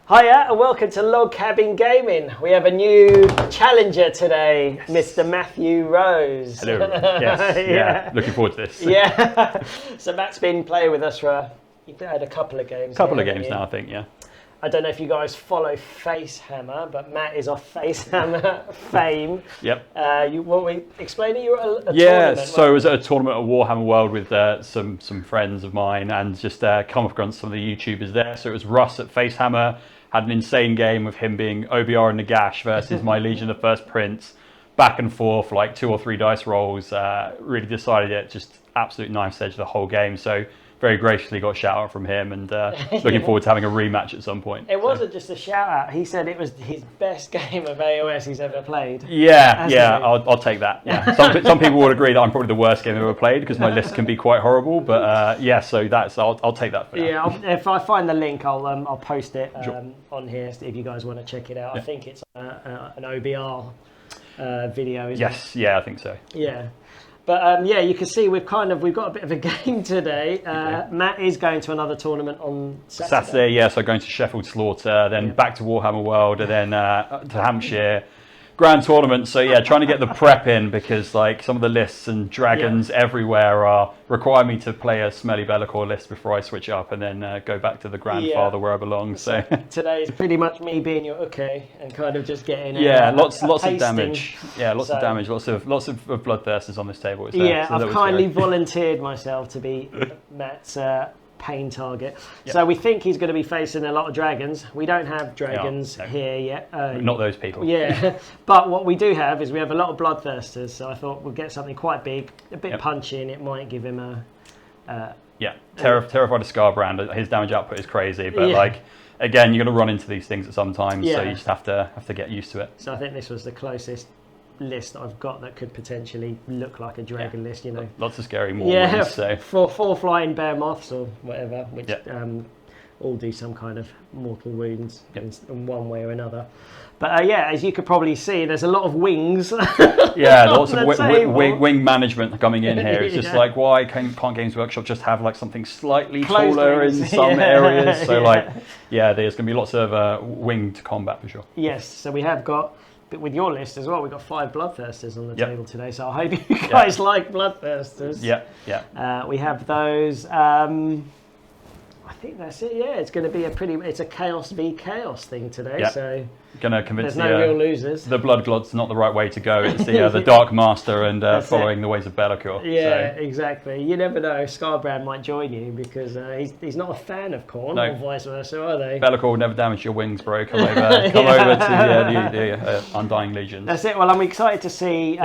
Hiya and welcome to Log Cabin Gaming. We have a new challenger today, yes. Mr. Matthew Rose. Hello. Yes. Yeah. Looking forward to this. Yeah. So Matt's been playing with us for you've had a couple of games. Couple of games now, I think. Yeah. I don't know if you guys follow Facehammer, but Matt is off Facehammer fame. Yep. You want me to explain it? You were at a tournament. So I was at a tournament at Warhammer World with some friends of mine, and just come across some of the YouTubers there. So it was Russ at Facehammer. Had an insane game with him being OBR and Nagash versus my Legion of the First Prince. Back and forth, like 2 or 3 dice rolls. Really decided it. Just absolute knife's edge the whole game. So very graciously got a shout out from him, and looking forward to having a rematch at some point. It wasn't just a shout out. He said it was his best game of AOS he's ever played. Yeah, I'll take that. Yeah, some people would agree that I'm probably the worst game I've ever played because my list can be quite horrible. But yeah, so I'll take that for now. Yeah, if I find the link, I'll post it sure. on here if you guys want to check it out. Yeah. I think it's an OBR video. Isn't yes, it? Yeah, I think so. Yeah. But yeah, you can see we've got a bit of a game today. Matt is going to another tournament on Saturday. Yeah, so going to Sheffield Slaughter, then back to Warhammer World, and then to Hampshire. Grand tournament, so yeah, trying to get the prep in because like some of the lists and dragons everywhere require me to play a smelly Be'lakor list before I switch up and then go back to the grandfather where I belong. So today is pretty much me being your okay and kind of just getting lots of damage. Yeah, lots of damage, lots of Bloodthirsters on this table. Yeah, so I've kindly volunteered myself to be Matt's pain target. Yep. So we think he's going to be facing a lot of dragons. We don't have dragons here yet. Not those people. Yeah, but what we do have is we have a lot of Bloodthirsters. So I thought we'll get something quite big, a bit punchy, and it might give him a... Terrified of Scarbrand. His damage output is crazy, but like again, you're going to run into these things at some time, so you just have to get used to it. So I think this was the closest list that I've got that could potentially look like a dragon list, you know. Lots of scary ones, so. four flying bear moths or whatever, which all do some kind of mortal wounds in one way or another. But as you could probably see, there's a lot of wings. Lots of wing management coming in here. It's just like, why can't Games Workshop just have like something slightly taller in some areas? So there's going to be lots of winged combat for sure. Yes, so we have got. But with your list as well, we've got 5 Bloodthirsters on the table today, so I hope you guys like Bloodthirsters. We have those. I think that's it. Yeah, it's going to be it's a Chaos v Chaos thing today. So going to convince there's no real losers. The Bloodglot's not the right way to go. It's the Dark Master and following the ways of Be'lakor. Yeah, exactly. You never know. Scarbrand might join you because he's not a fan of Khorne or vice versa, are they? Be'lakor will never damage your wings, bro. Come over to the Undying Legions. That's it. Well, I'm excited to see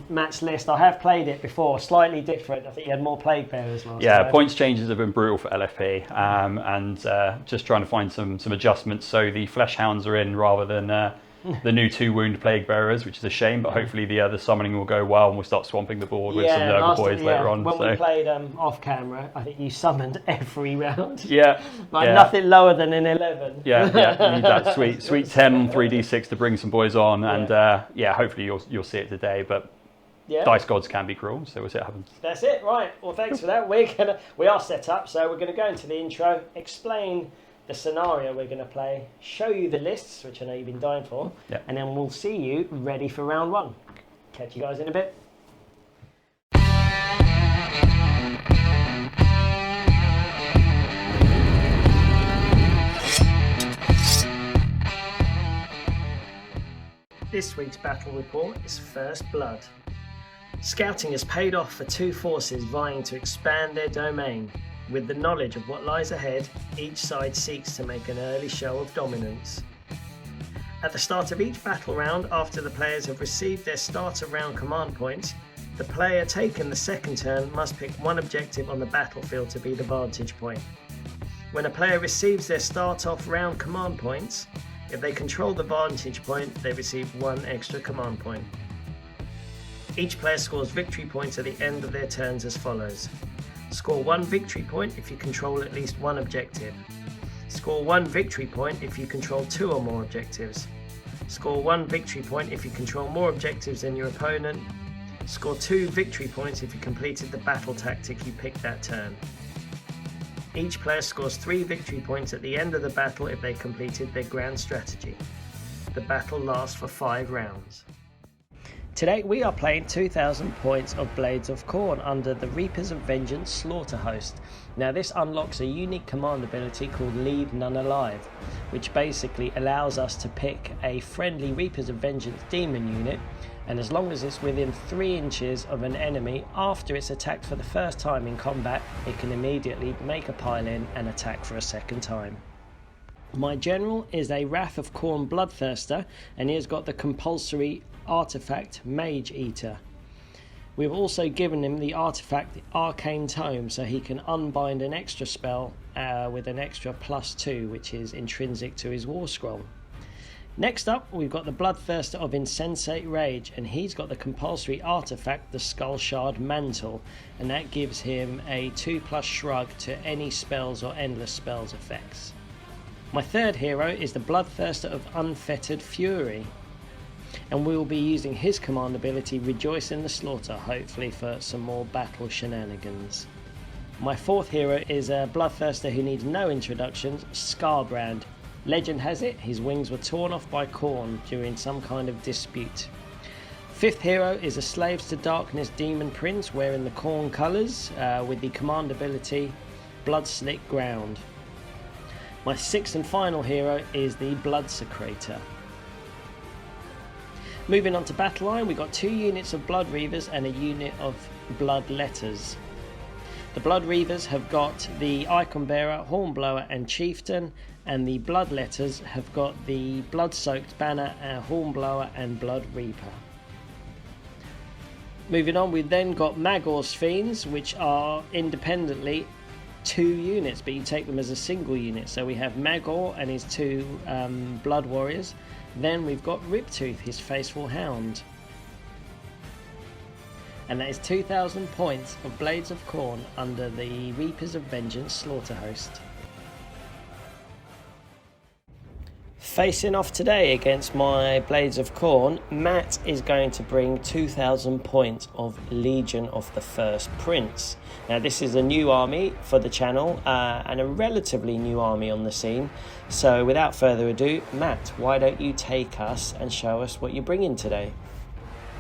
Matt's list. I have played it before, slightly different. I think he had more Plague Bearers last time. Points changes have been brutal for LFP, and just trying to find some adjustments. So the Flesh Hounds are in rather than the new 2 wound Plague Bearers, which is a shame, but hopefully the summoning will go well and we'll start swamping the board with some Nurgle boys later on. When we played off camera, I think you summoned every round. Nothing lower than an 11. You need that sweet 10 on 3d6 to bring some boys on, and hopefully you'll see it today, but dice gods can be cruel, so we'll see what happens. That's it, right. Well, thanks for that. We are set up, so we're going to go into the intro, explain the scenario we're going to play, show you the lists, which I know you've been dying for, and then we'll see you ready for round 1. Catch you guys in a bit. This week's battle report is First Blood. Scouting has paid off for 2 forces vying to expand their domain. With the knowledge of what lies ahead, each side seeks to make an early show of dominance. At the start of each battle round, after the players have received their starter round command points, the player taking the second turn must pick one objective on the battlefield to be the vantage point. When a player receives their start-off round command points, if they control the vantage point, they receive 1 extra command point. Each player scores victory points at the end of their turns as follows. Score 1 victory point if you control at least 1 objective. Score 1 victory point if you control 2 or more objectives. Score 1 victory point if you control more objectives than your opponent. Score 2 victory points if you completed the battle tactic you picked that turn. Each player scores 3 victory points at the end of the battle if they completed their grand strategy. The battle lasts for 5 rounds. Today we are playing 2000 points of Blades of Khorne under the Reapers of Vengeance Slaughter Host. Now this unlocks a unique command ability called Leave None Alive, which basically allows us to pick a friendly Reapers of Vengeance demon unit, and as long as it's within 3 inches of an enemy after it's attacked for the first time in combat, it can immediately make a pile-in and attack for a second time. My general is a Wrath of Khorne Bloodthirster, and he has got the compulsory artifact Mage Eater. We've also given him the artifact Arcane Tome, so he can unbind an extra spell with an extra +2, which is intrinsic to his war scroll. Next up, we've got the Bloodthirster of Insensate Rage, and he's got the compulsory artifact the Skull Shard Mantle, and that gives him a 2+ shrug to any spells or endless spells effects. My third hero is the Bloodthirster of Unfettered Fury, and we will be using his command ability Rejoice in the Slaughter, hopefully for some more battle shenanigans. My fourth hero is a Bloodthirster who needs no introductions, Scarbrand. Legend has it his wings were torn off by Khorne during some kind of dispute. Fifth hero is a Slaves to Darkness Demon Prince wearing the Khorne colours with the command ability Bloodslick Ground. My sixth and final hero is the Bloodsecrator. Moving on to Battleline, we've got 2 units of Blood Reavers and a unit of Bloodletters. The Blood Reavers have got the Icon Bearer, Hornblower and Chieftain, and the Bloodletters have got the Blood-Soaked Banner, Hornblower and Blood Reaper. Moving on, we've then got Magor's Fiends, which are independently 2 units, but you take them as a single unit. So we have Magor and his 2 Blood Warriors. Then we've got Riptooth, his Faithful Hound. And that is 2000 points of Blades of Khorne under the Reapers of Vengeance Slaughter Host. Facing off today against my Blades of Khorne, Matt is going to bring 2000 points of Legion of the First Prince. Now this is a new army for the channel and a relatively new army on the scene. So without further ado, Matt, why don't you take us and show us what you're bringing today?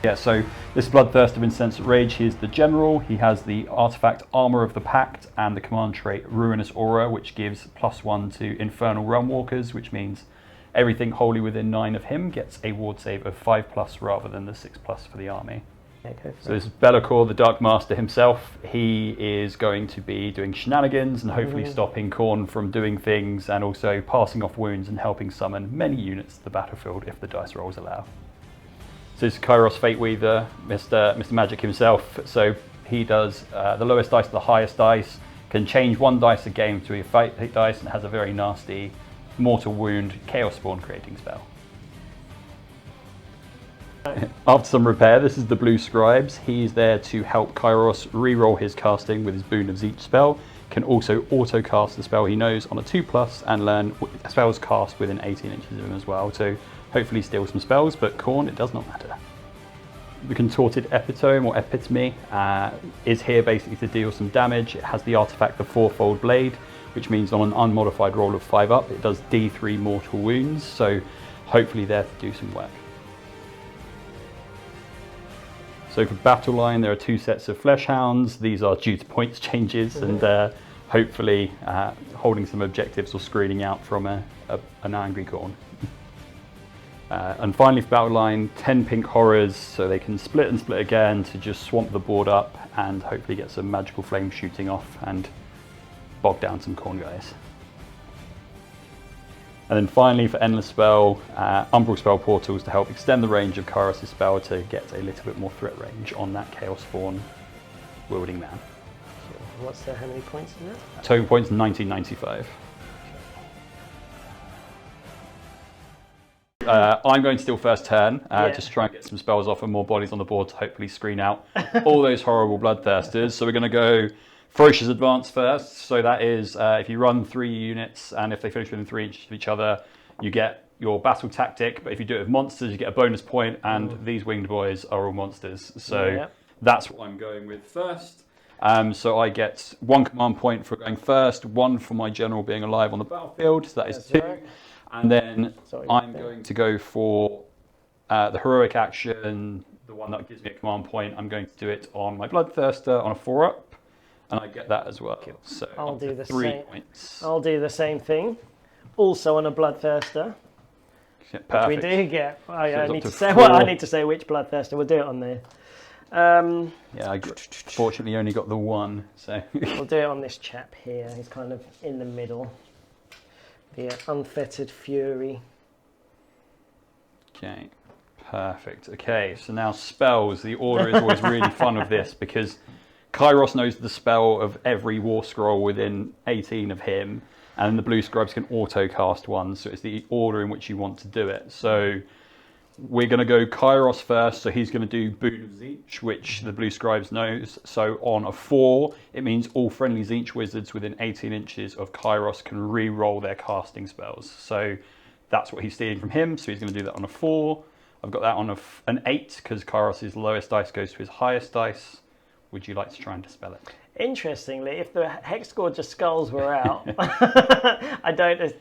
Yeah, so this Bloodthirster of Insensate Rage, he is the general. He has the artifact Armour of the Pact and the command trait Ruinous Aura, which gives +1 to Infernal Realm Walkers, which means everything wholly within 9 of him gets a ward save of 5+ rather than the 6+ for the army. Okay, so this is Be'lakor, the Dark Master himself. He is going to be doing shenanigans and hopefully stopping Khorne from doing things, and also passing off wounds and helping summon many units to the battlefield if the dice rolls allow. So this is Kairos Fateweaver, Mr. Magic himself. So he does the lowest dice to the highest dice, can change 1 dice a game to a fate dice, and has a very nasty Mortal Wound Chaos Spawn creating spell. After some repair, this is the Blue Scribes. He's there to help Kairos re-roll his casting with his Boon of Tzeentch spell. Can also auto-cast the spell he knows on a 2+ and learn spells cast within 18 inches of him as well, to hopefully steal some spells, but Khorne, it does not matter. The Contorted Epitome, or Epitome, is here basically to deal some damage. It has the artifact the Fourfold Blade, which means on an unmodified roll of 5 up, it does D3 mortal wounds, so hopefully there to do some work. So for Battleline, there are 2 sets of Flesh Hounds. These are due to points changes and hopefully holding some objectives or screening out from an angry Khorne. And finally for Battleline, 10 pink horrors, so they can split and split again to just swamp the board up and hopefully get some magical flames shooting off and bog down some Khorne guys. And then finally for Endless Spell, Umbral Spell Portals to help extend the range of Kairos' spell to get a little bit more threat range on that Chaos Spawn wielding man. What's how many points in that? Total points 1995. I'm going to steal first turn, just try and get some spells off and more bodies on the board to hopefully screen out all those horrible Bloodthirsters. So we're going to go Ferocious Advance first. So that is if you run 3 units and if they finish within 3 inches of each other, you get your battle tactic. But if you do it with monsters, you get a bonus point, and these winged boys are all monsters. So that's what I'm going with first. So I get 1 command point for going first, 1 for my general being alive on the battlefield, so that is 2. Right. And then I'm going to go for the heroic action, the one that gives me a command point. I'm going to do it on my Bloodthirster on a 4-up, and I get that as well. So I'll do the 3 same. points. I'll do the same thing, also on a Bloodthirster. Perfect. We do get. I need to say. 4. Well, I need to say which Bloodthirster. We'll do it on there. Yeah, I fortunately only got the 1, so we'll do it on this chap here. He's kind of in the middle. The Unfettered Fury. Okay, perfect. Okay, so now spells. The order is always really fun with this because Kairos knows the spell of every war scroll within 18 of him, and the Blue Scribes can auto cast one. So it's the order in which you want to do it. So we're going to go Kairos first, so he's going to do Boon of Tzeentch, which the Blue Scribes knows. So on a 4, it means all friendly Tzeentch wizards within 18 inches of Kairos can re-roll their casting spells. So that's what he's stealing from him, so he's going to do that on a 4. I've got that on an 8, because Kairos' lowest dice goes to his highest dice. Would you like to try and dispel it? Interestingly, if the Hexgorger skulls were out, I don't.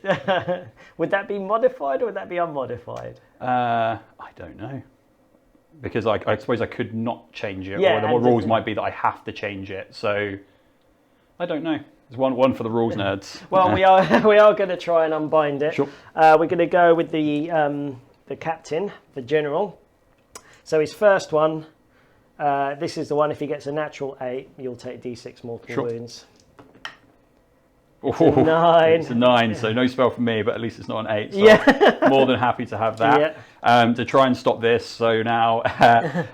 Would that be modified or would that be unmodified? I don't know, because I suppose I could not change it, yeah, or the rules might be that I have to change it. So I don't know. There's one for the rules nerds. Well, we are going to try and unbind it. Sure. We're going to go with the captain, the general. So his first one. This is the one, if he gets a natural 8, you'll take D6 mortal wounds. It's a 9. It's a 9, so no spell from me, but at least it's not an 8. So I'm more than happy to have that. Yeah. To try and stop this, so now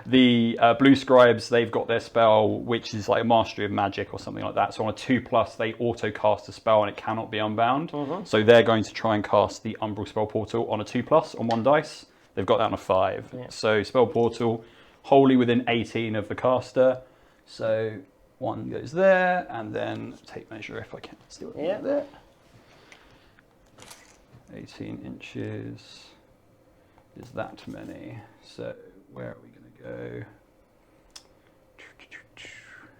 the Blue Scribes, they've got their spell, which is like a Mastery of Magic or something like that. So on a 2+, they auto-cast a spell and it cannot be unbound. So they're going to try and cast the Umbral Spell Portal on a 2+ on 1 dice. They've got that on a 5. Yeah. So Spell Portal, wholly within 18 of the caster, so 1 goes there, and then tape measure if I can still there. 18 inches is that many. So where are we going to go?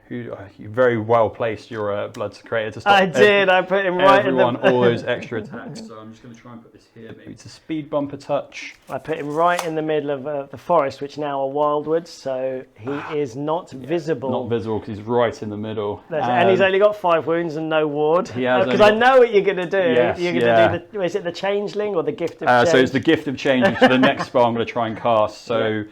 You very well placed your Blood Secretor to stop. I did. I put him right in the... all those extra attacks. So I'm just going to try and put this here. Maybe it's a speed bump a touch. I put him right in the middle of the forest, which now are wildwoods. So he is not visible. Not visible because he's right in the middle. And he's only got 5 wounds and no ward. Because I know what you're going to do. Yes, you're going to do is it the Changeling or the Gift of Change? So it's the Gift of Change, which is the next spell I'm going to try and cast. So.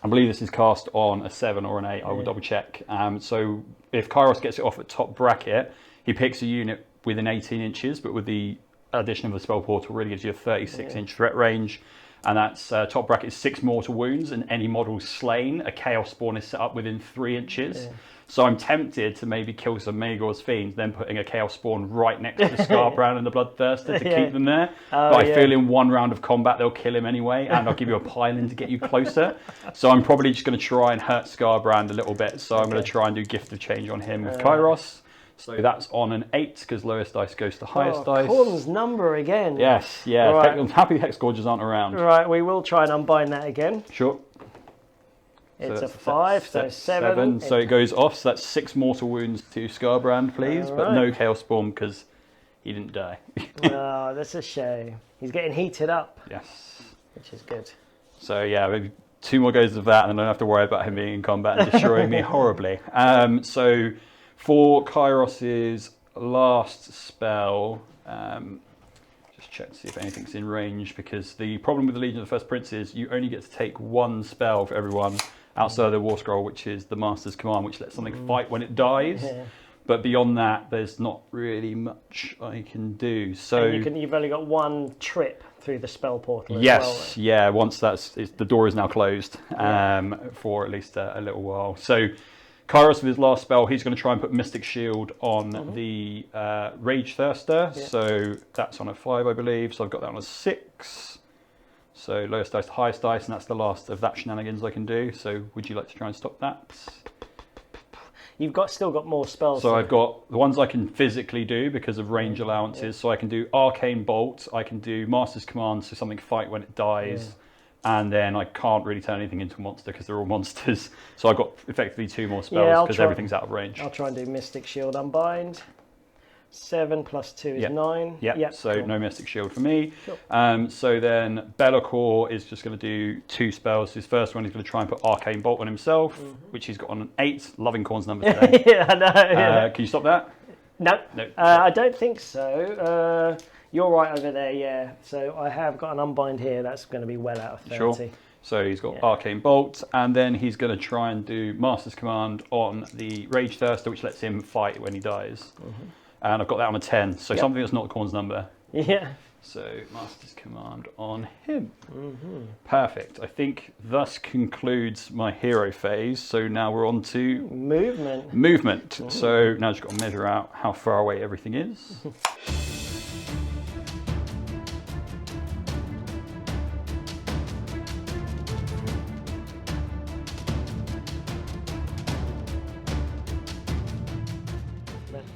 I believe this is cast on a 7 or an 8. I will double check. So if Kairos gets it off at top bracket, he picks a unit within 18 inches, but with the addition of the spell portal, really gives you a 36-inch threat range. And that's top bracket is 6 mortal wounds, and any model slain, a Chaos Spawn is set up within 3 inches. Yeah. So I'm tempted to maybe kill some Magor's Fiends, then putting a Chaos Spawn right next to the Scarbrand and the Bloodthirster to keep them there. But I feel in 1 round of combat they'll kill him anyway, and I'll give you a pile-in to get you closer. So I'm probably just going to try and hurt Scarbrand a little bit. So I'm going to try and do Gift of Change on him with Kairos. So that's on an 8, because lowest dice goes to highest dice. Khorne's number again. Yes, yeah. Right. I'm happy the Hexgorgers aren't around. Right, we will try and unbind that again. Sure. It's a 5, so 7. So it goes off, so that's 6 mortal wounds to Scarbrand, please, but no Chaos Spawn because he didn't die. Oh, that's a shame. He's getting heated up. Yes. Which is good. So yeah, maybe 2 more goes of that, and I don't have to worry about him being in combat and destroying me horribly. So for Kairos' last spell, just check to see if anything's in range, because the problem with the Legion of the First Prince is you only get to take 1 spell for everyone outside of the War Scroll, which is the Master's Command, which lets something fight when it dies. Yeah. But beyond that, there's not really much I can do. So you've only got 1 trip through the spell portal. Yes, yeah. Once the door is now closed for at least a little while. So Kairos with his last spell, he's going to try and put Mystic Shield on the Rage Thirster. Yeah. So that's on a 5, I believe. So I've got that on a 6. So lowest dice to highest dice, and that's the last of that shenanigans I can do. So would you like to try and stop that? You've still got more spells. So I've got the ones I can physically do because of range allowances. So I can do Arcane Bolt, I can do Master's Command, so something fight when it dies. and then I can't really turn anything into a monster because they're all monsters. So I've got effectively 2 more spells because everything's out of range. I'll try and do Mystic Shield Unbind. 7 plus 2 is 9. Yep. So cool. no Mystic Shield for me. Cool. So then Be'lakor is just going to do 2 spells. His first one, he's going to try and put Arcane Bolt on himself, which he's got on an 8. Loving Khorne's number today. Yeah, I know. Can you stop that? No. No. I don't think so. You're right over there, yeah. So I have got an Unbind here. That's going to be well out of 30. Sure. So he's got Arcane Bolt, and then he's going to try and do Master's Command on the Rage Thirster, which lets him fight when he dies. And I've got that on a 10, so something that's not Khorne's number. Yeah. So Master's Command on him. Perfect. I think thus concludes my hero phase. So now we're on to movement. So now I've just got to measure out how far away everything is.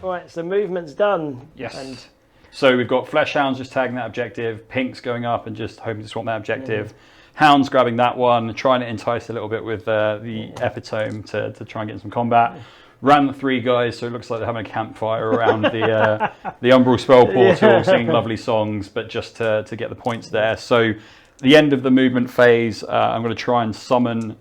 Right, so movement's done. Yes. And so we've got Flesh Hounds just tagging that objective, Pink's going up and just hoping to swap that objective. Hounds grabbing that one, trying to entice a little bit with the Epitome to try and get in some combat. Ran the 3 guys, so it looks like they're having a campfire around the Umbral Spell Portal, singing lovely songs, but just to get the points there. So the end of the movement phase, I'm going to try and summon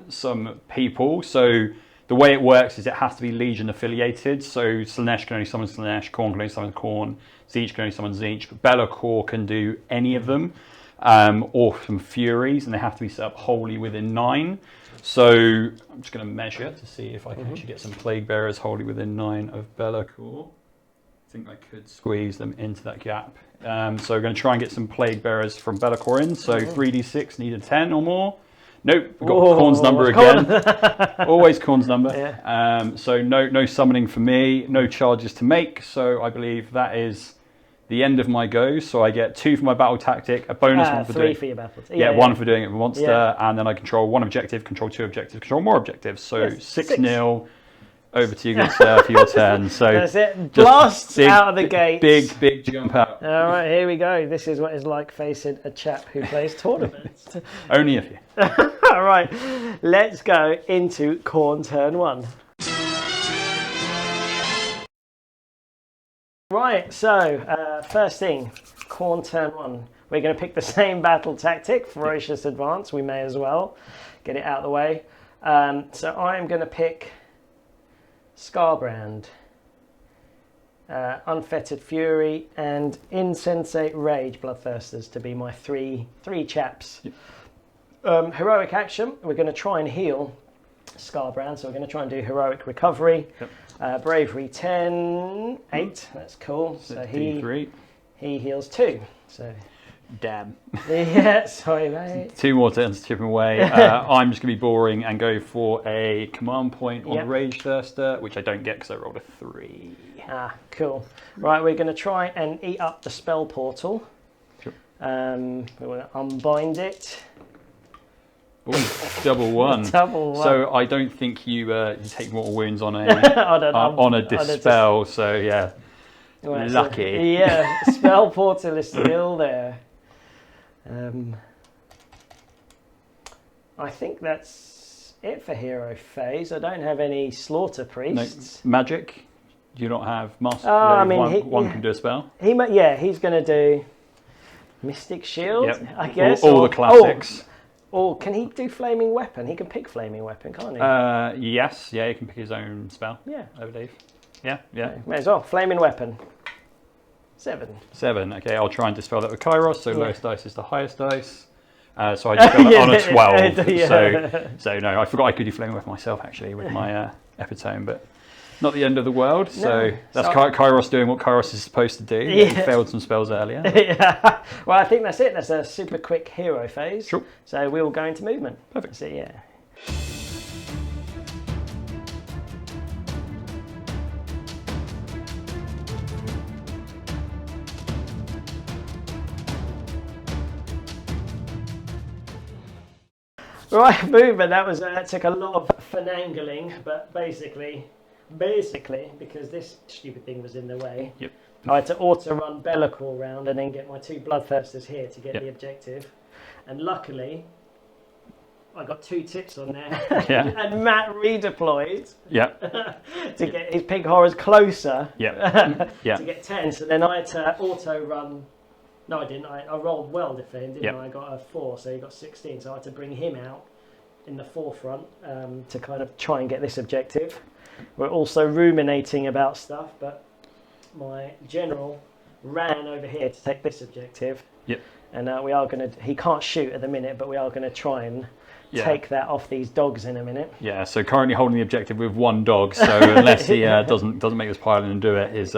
some people. So the way it works is it has to be Legion affiliated. So Slaanesh can only summon Slaanesh, Khorne can only summon Khorne, Tzeentch can only summon Tzeentch, but Be'lakor can do any of them, or some Furies, and they have to be set up wholly within 9. So I'm just going to measure to see if I can actually get some Plague Bearers wholly within 9 of Be'lakor. I think I could squeeze them into that gap. So we're going to try and get some Plague Bearers from Be'lakor in. So 3d6 need a 10 or more. Nope, we've got Khorne's number again. Always Khorne's number. Yeah. So no summoning for me, no charges to make. So I believe that is the end of my go. So I get 2 for my battle tactic, a bonus 1 for 3 doing. for your battle. Yeah, 1 for doing it with a monster, and then I control 1 objective, control 2 objectives, control more objectives. So 6-0. Over to you, good sir, for your turn. So that's it. Blast out of the gate. Big jump out. All right, here we go. This is what it's like facing a chap who plays tournaments. Only if you. All right, let's go into Khorne turn 1. Right, so first thing, Khorne turn 1. We're going to pick the same battle tactic, Ferocious Advance. We may as well get it out of the way. So I'm going to pick Scarbrand, Unfettered Fury, and Insensate Rage Bloodthirsters to be my three chaps. Yep. Heroic action, we're going to try and heal Scarbrand, so we're going to try and do Heroic Recovery. Yep. Bravery 10, 8, that's cool. So he heals 2. So damn. Yeah, sorry mate. 2 more turns to chip him away. I'm just going to be boring and go for a command point on Rage Thirster, which I don't get because I rolled a 3. Ah, cool. Right, we're going to try and eat up the spell portal. Sure. We're going to unbind it. Ooh, double 1. Double 1. So I don't think you take mortal wounds on a on a dispel. So yeah, well, lucky. So, yeah, spell portal is still there. I think that's it for hero phase. I don't have any slaughter priests. No, magic. Do you not have master? I mean, one can do a spell. He's going to do Mystic Shield. Yep. I guess all the classics. Or can he do Flaming Weapon? He can pick Flaming Weapon, can't he? Yes. Yeah, he can pick his own spell. Yeah, I believe. Yeah. May as well. Flaming Weapon. 7. 7. Okay, I'll try and dispel that with Kairos. So lowest dice is the highest dice. So I dispel it on a 12. So no, I forgot I could do Flaming Weapon myself actually with my Epitome, but not the end of the world. So that's Kairos doing what Kairos is supposed to do. Yeah. He failed some spells earlier. Yeah. Well, I think that's it. That's a super quick hero phase. Sure. So we'll go into movement. Perfect. So yeah. Right, movement. That took a lot of finagling, but basically, because this stupid thing was in the way. Yep. I had to auto-run Be'lakor round and then get my 2 Bloodthirsters here to get Yep. the objective. And luckily, I got 2 tips on there. Yeah. And Matt redeployed Yeah. to get his pink horrors closer Yeah. Yeah. to get 10. So then I had to auto-run. No, I didn't. I rolled well for him, didn't Yep. I? I got a 4, so he got 16. So I had to bring him out in the forefront to kind of try and get this objective. We're also ruminating about stuff, but my general ran over here to take this objective. Yep. And we are going to, he can't shoot at the minute, but we are going to try and take that off these dogs in a minute. Yeah, so currently holding the objective with 1 dog, so unless he doesn't make this pile in and do it, is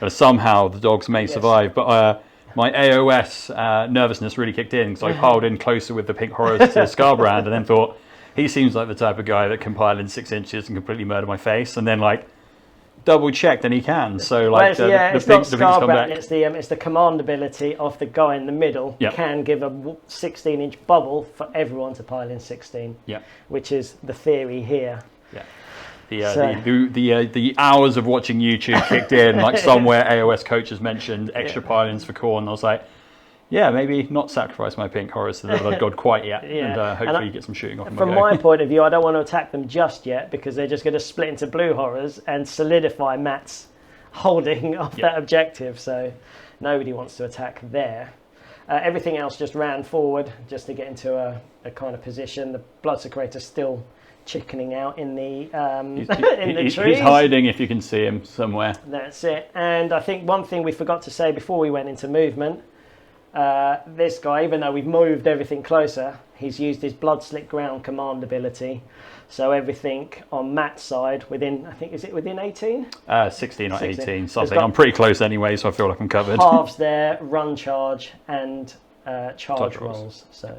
somehow the dogs may survive. But my AOS nervousness really kicked in, because I piled in closer with the pink horrors to Scarbrand, and then thought, he seems like the type of guy that can pile in 6 inches and completely murder my face, and then like double checked and he can. So like it's not Scarbrand, it's the command ability of the guy in the middle. Yep. Can give a 16-inch bubble for everyone to pile in 16. Yeah. Which is the theory here. Yeah. The hours of watching YouTube kicked in, like somewhere AOS coaches mentioned extra pile-ins for Khorne. I was like, yeah, maybe not sacrifice my pink horrors to the Blood God quite yet, and hopefully get some shooting off. From my point of view, I don't want to attack them just yet, because they're just going to split into blue horrors and solidify Matt's holding of that objective. So nobody wants to attack there. Everything else just ran forward just to get into a kind of position. The Bloodsecrator's still chickening out in the trees. He's hiding, if you can see him somewhere. That's it. And I think one thing we forgot to say before we went into movement, this guy, even though we've moved everything closer, he's used his Blood Slick Ground command ability. So everything on Matt's side within, I think, is it within 18? 16 or 18, something. I'm pretty close anyway, so I feel like I'm covered. Halves there, run charge, and charge rolls. So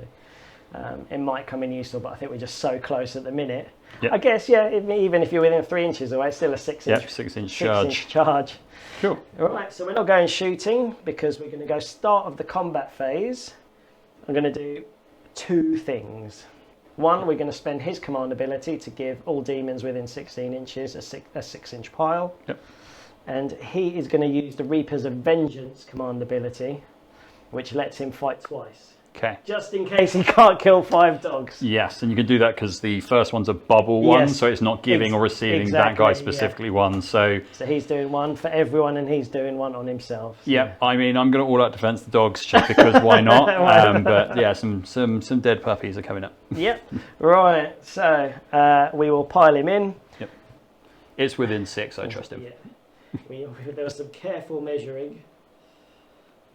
it might come in useful, but I think we're just so close at the minute. Yep. I guess, even if you're within 3 inches away, it's still a 6 inch. Yep, 6 inch charge. 6 inch charge. Cool. All right, so we're not going shooting, because we're going to go start of the combat phase. I'm going to do 2 things. One, we're going to spend his command ability to give all demons within 16 inches a 6 inch pile. Yep. And he is going to use the Reapers of Vengeance command ability, which lets him fight twice. Okay. Just in case he can't kill 5 dogs. Yes, and you can do that because the first one's a bubble one, so it's not giving or receiving that guy specifically one. So he's doing one for everyone, and he's doing one on himself. So. Yeah, I mean, I'm going to all out defense the dogs just because why not? But yeah, some dead puppies are coming up. Yep. Right. So we will pile him in. Yep. It's within 6. I trust him. Yeah. There was some careful measuring.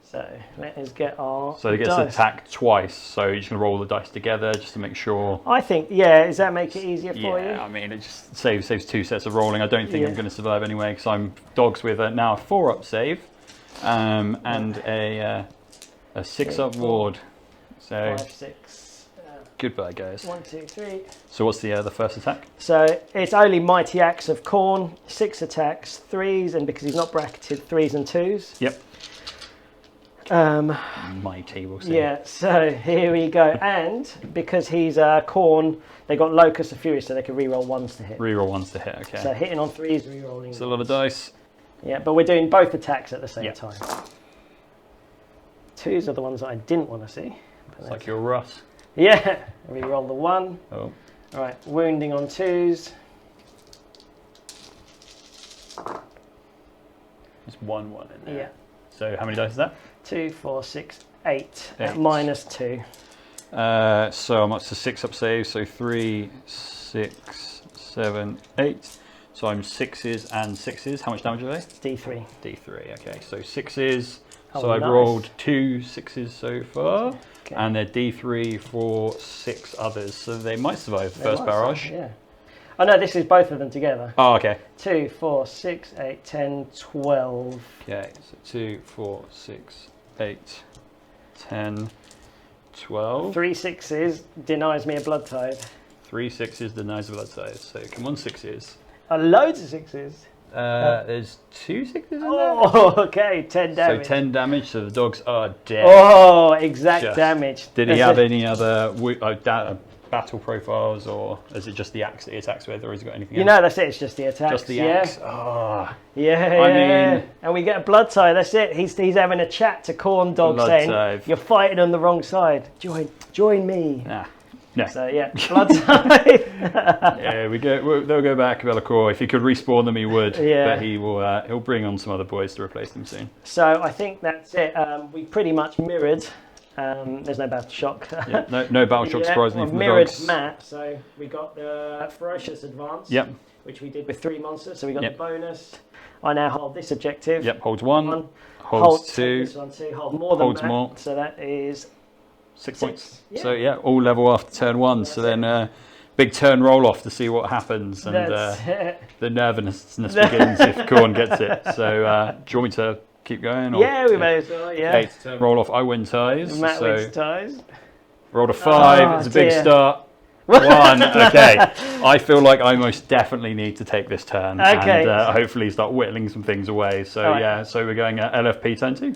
So let us get our So he gets attacked twice, so you're just going to roll the dice together just to make sure. I think, does that make it easier for you? Yeah, I mean, it just saves 2 sets of rolling. I don't think I'm going to survive anyway, because I'm dogs with now a 4-up save and a 6-up ward. So 5, 6. Goodbye, guys. 1, 2, 3. So what's the first attack? So it's only Mighty Axe of Khorne, 6 attacks, 3s, and because he's not bracketed, 3s and 2s. Yep. Mighty, we'll see. Yeah, so here we go. And because he's Khorne, they got Locust of Fury, so they can reroll 1s to hit. Reroll 1s to hit, okay. So hitting on 3s, rerolling. It's a lot of dice. Yeah, but we're doing both attacks at the same time. 2s are the ones that I didn't want to see. It's like your Russ. Yeah, reroll the 1. Oh. All right, wounding on 2s. There's 1 in there. Yeah. So how many dice is that? 2, 4, 6, 8. At -2. So I'm up to 6-up saves. So 3, 6, 7, 8. So I'm 6s and 6s. How much damage are they? D3. D3. Okay. So 6s. Oh, So I've nice. rolled 2 6s so far, Okay. and they're D3 for 6 others. So they might survive the first barrage. Yeah. Oh no, this is both of them together. Oh, okay. 2, 4, 6, 8, 10, 12. Okay. So 2, 4, 6, 8, 10, 12. 3 6s denies me a blood tide. 3 6s denies the blood size. So come on, 6s. Loads of 6s. There's 2 6s in there. Oh, okay, 10 damage. So 10 damage. So the dogs are dead. Oh, exact damage. Did he have any other battle profiles, or is it just the axe that he attacks with, or has he got anything else? No, that's it. It's just the attacks. Just the axe. Oh. Yeah. I mean, and we get a blood tie. That's it. He's having a chat to Khorne Dog, saying, "You're fighting on the wrong side. Join me." Nah. No. So yeah, blood tie. Yeah, they'll go back, Bellicor. If he could respawn them, he would. Yeah. But he'll bring on some other boys to replace them soon. So I think that's it. We pretty much mirrored. There's no battle shock. Yeah, no battle shock, surprisingly, from the mirrored dogs. map. So we got the ferocious advance. Yep. Which we did with 3 monsters. So we got the bonus. I now hold this objective. Yep. Holds 1. Holds 2. This one too. Hold more than holds that. more. So that is 6 points. Yeah. So yeah, all level after turn 1. So then big turn roll off to see what happens, and the nervousness begins if Khorne gets it. So do you want me to keep going? Or, yeah, we may as well. Yeah. 8 turn roll off. I win ties. Matt wins ties. Rolled a 5. Oh, it's a big dear. start. 1. Okay. I feel like I most definitely need to take this turn and hopefully start whittling some things away. So yeah. So we're going LFP turn 2.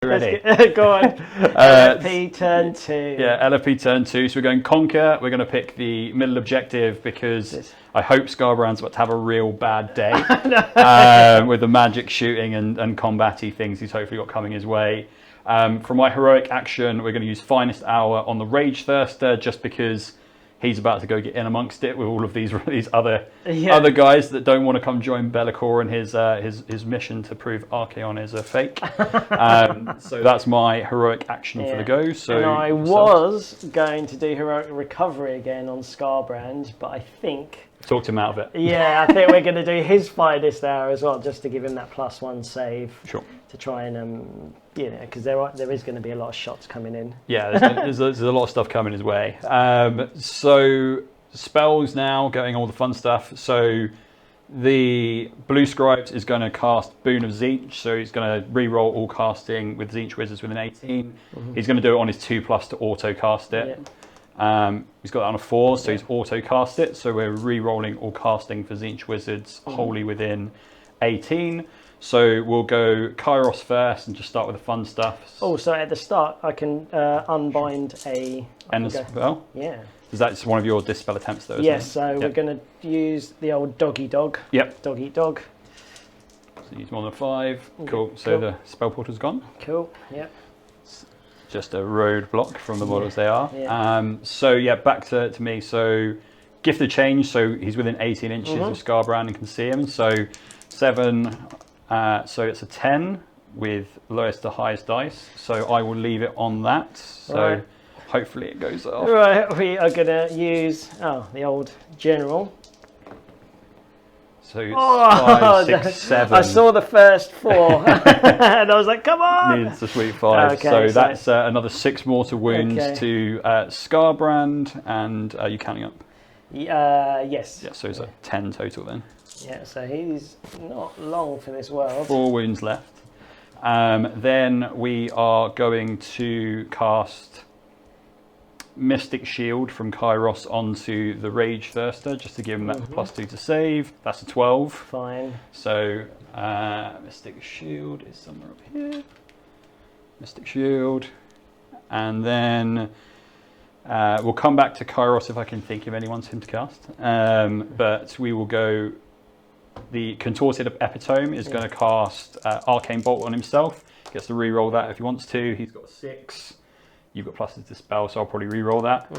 Ready? Go on. LFP turn 2. Yeah, LFP turn 2. So we're going Conquer. We're going to pick the middle objective because I hope Scarbrand's about to have a real bad day with the magic shooting and combat-y things he's hopefully got coming his way. For my heroic action, we're going to use Finest Hour on the Rage Thirster just because he's about to go get in amongst it with all of these other guys that don't want to come join Bellicor in his mission to prove Archaon is a fake. So that's my heroic action for the go. So and I was going to do heroic recovery again on Scarbrand, but I think talked him out of it. Yeah, I think we're going to do his Finest Hour as well, just to give him that +1 save. Sure. To try and because there is going to be a lot of shots coming in. Yeah, there's a lot of stuff coming his way. So spells now, going all the fun stuff. So the Blue Scribes is going to cast Boon of Tzeentch, so he's going to re-roll all casting with Tzeentch Wizards with an 18. He's going to do it on his 2+ to auto cast it. He's got that on a 4, so he's auto cast it. So we're re-rolling all casting for Tzeentch Wizards wholly within 18. So we'll go Kairos first and just start with the fun stuff. Oh, so at the start I can unbind a... End spell? Yeah. Is that one of your dispel attempts though? Yes, so we're going to use the old dog eat dog. Yep. Dog eat dog. So use more than 5. Cool. So the spell portal's gone. Cool, yep. Just a roadblock from the models they are. Yeah. So yeah, back to me. So Gifted Change, so he's within 18 inches of Scarbrand and can see him. So 7... so it's a 10 with lowest to highest dice. So I will leave it on that. So hopefully it goes off. Right, we are going to use the old general. So it's 5, 6, 7. I saw the first 4 and I was like, come on! Needs a sweet 5. Okay, so that's another 6 mortal wounds to Scarbrand, and are you counting up? Yes. Yeah, so it's a 10 total then. Yeah, so he's not long for this world. 4 wounds left. Then we are going to cast Mystic Shield from Kairos onto the Rage Thirster, just to give him that +2 to save. That's a 12. Fine. So Mystic Shield is somewhere up here. Mystic Shield. And then we'll come back to Kairos if I can think of anyone for him to cast. But we will go... The Contorted Epitome is going to cast Arcane Bolt on himself. Gets to re-roll that if he wants to. He's got 6. You've got pluses to spell, so I'll probably re-roll that.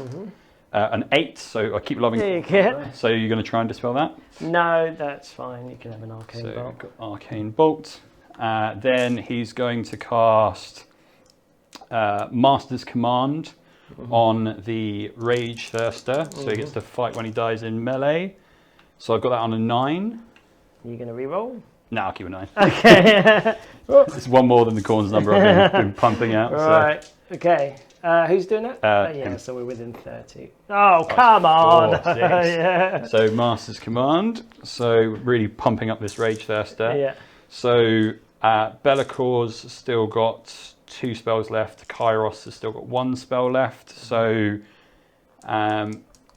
An 8, so I keep loving it. So you're going to try and dispel that? No, that's fine. You can have an Arcane Bolt. So got Arcane Bolt. Then he's going to cast Master's Command on the Rage Thirster. So he gets to fight when he dies in melee. So I've got that on a 9. Are you going to re-roll? No, I'll keep a 9. Okay. It's one more than the Khorne's number I've been pumping out. Right. So. Okay. Who's doing that? Yeah, so we're within 30. Oh, come on. 4, 6. Yeah. So Master's Command. So really pumping up this Rage Thirster. Yeah. So Bellicor's still got 2 spells left. Kairos has still got 1 spell left. So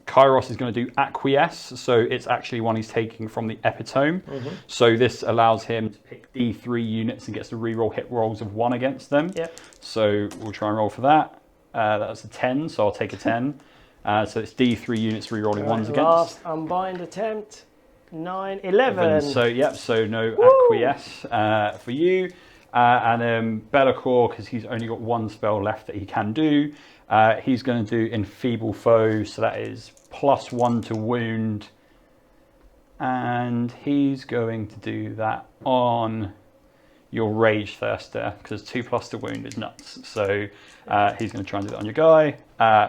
Kairos is going to do Acquiesce, so it's actually one he's taking from the Epitome. So this allows him to pick D3 units and gets to reroll hit rolls of 1 against them. Yep. So we'll try and roll for that. That's a 10, so I'll take a 10. So it's D3 units rerolling 1s against. Last unbind attempt. 9, 11. So yep, so no Acquiesce for you. And then Be'lakor, because he's only got 1 spell left that he can do, he's going to do Enfeeble Foe, so that is +1 to wound. And he's going to do that on your Rage Thirster, because 2+ to wound is nuts. So he's going to try and do that on your guy.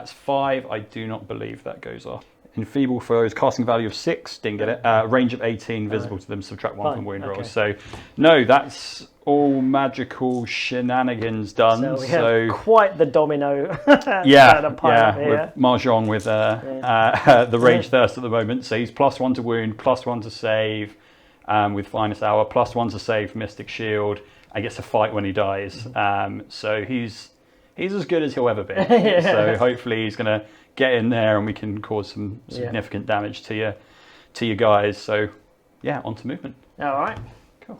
It's 5. I do not believe that goes off. Enfeeble Foes, casting value of 6, didn't get it. Range of 18, visible to them, subtract 1 from wound rolls. So, no, that's all magical shenanigans done. So we have quite the domino. With Mahjong with the Rage Thirst at the moment. So he's +1 to wound, +1 to save with Finest Hour, +1 to save Mystic Shield, and gets to fight when he dies. So he's as good as he'll ever be. So hopefully he's going to get in there and we can cause some significant damage to your guys. So yeah, on to movement. All right. Cool.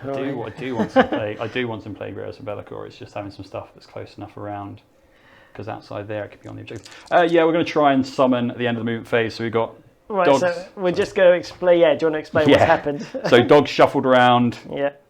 I do want some plague bearers for Be'lakor. It's just having some stuff that's close enough around. Because outside there it could be on the objective. Yeah, we're going to try and summon at the end of the movement phase. So we've got dogs. So we're just going to explain. Yeah, do you want to explain what's happened? So dogs shuffled around.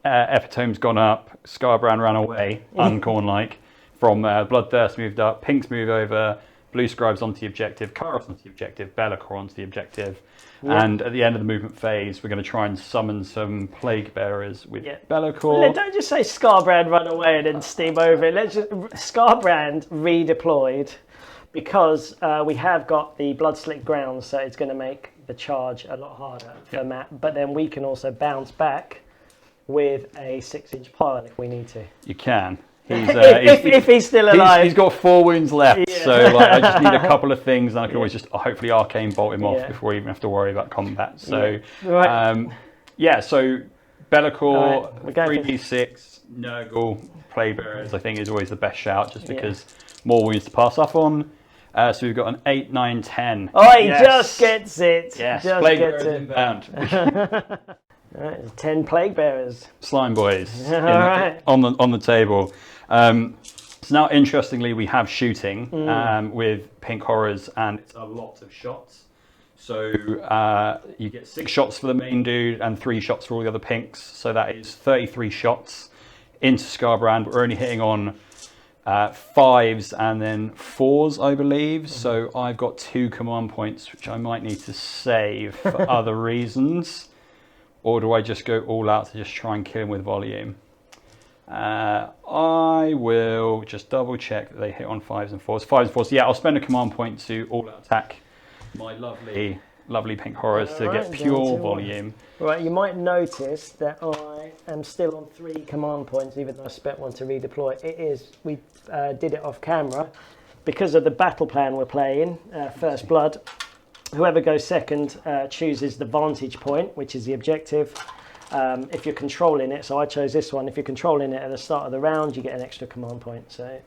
Epitome's gone up. Scarbrand ran away, uncorn-like. From Bloodthirst moved up. Pink's moved over. Blue Scribes onto the objective. Kairos onto the objective. Be'lakor onto the objective. And at the end of the movement phase, we're going to try and summon some plague bearers with Be'lakor. Don't just say Scarbrand run away and then steam over it. Let's just Scarbrand redeployed because we have got the blood slick ground, so it's going to make the charge a lot harder for Matt. But then we can also bounce back with a 6-inch pile if we need to. You can. If he's still alive. He's got 4 wounds left, so I just need a couple of things, and I can always just hopefully arcane bolt him off before we even have to worry about combat. So, so Be'lakor, 3d6, Nurgle, Plague Bearers, I think is always the best shout, just because more wounds to pass up on. So we've got an 8, 9, 10. Oh, he just gets it. Yes, Plague Bearers inbound. Right, 10 plague bearers. Slime boys on the table. So now, interestingly, we have shooting with pink horrors, and it's a lot of shots. So you get 6 shots for the main dude and 3 shots for all the other pinks. So that is 33 shots into Scarbrand. We're only hitting on 5s and then 4s, I believe. So I've got 2 command points, which I might need to save for other reasons. Or do I just go all out to just try and kill him with volume? I will just double check that they hit on 5s and 4s. 5s and 4s. Yeah, I'll spend a command point to all out attack my lovely pink horrors to get pure volume. Right, you might notice that I am still on 3 command points, even though I spent 1 to redeploy. We did it off camera because of the battle plan we're playing, First Blood. Whoever goes second chooses the vantage point, which is the objective. If you're controlling it, so I chose this one. If you're controlling it at the start of the round, you get an extra command point. So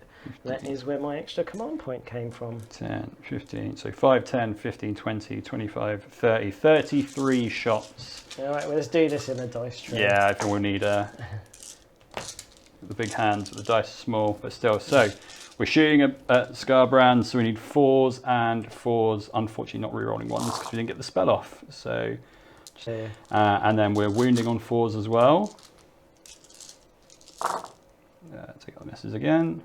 that is where my extra command point came from. 10, 15, so 5, 10, 15, 20, 25, 30, 33 shots. All right, well, let's do this in a dice tray. Yeah, I think we'll need the big hands, but the dice are small, but still. So we're shooting at Scarbrand, so we need 4s and 4s. Unfortunately, not rerolling 1s because we didn't get the spell off. So, and then we're wounding on 4s as well. Take out the misses again.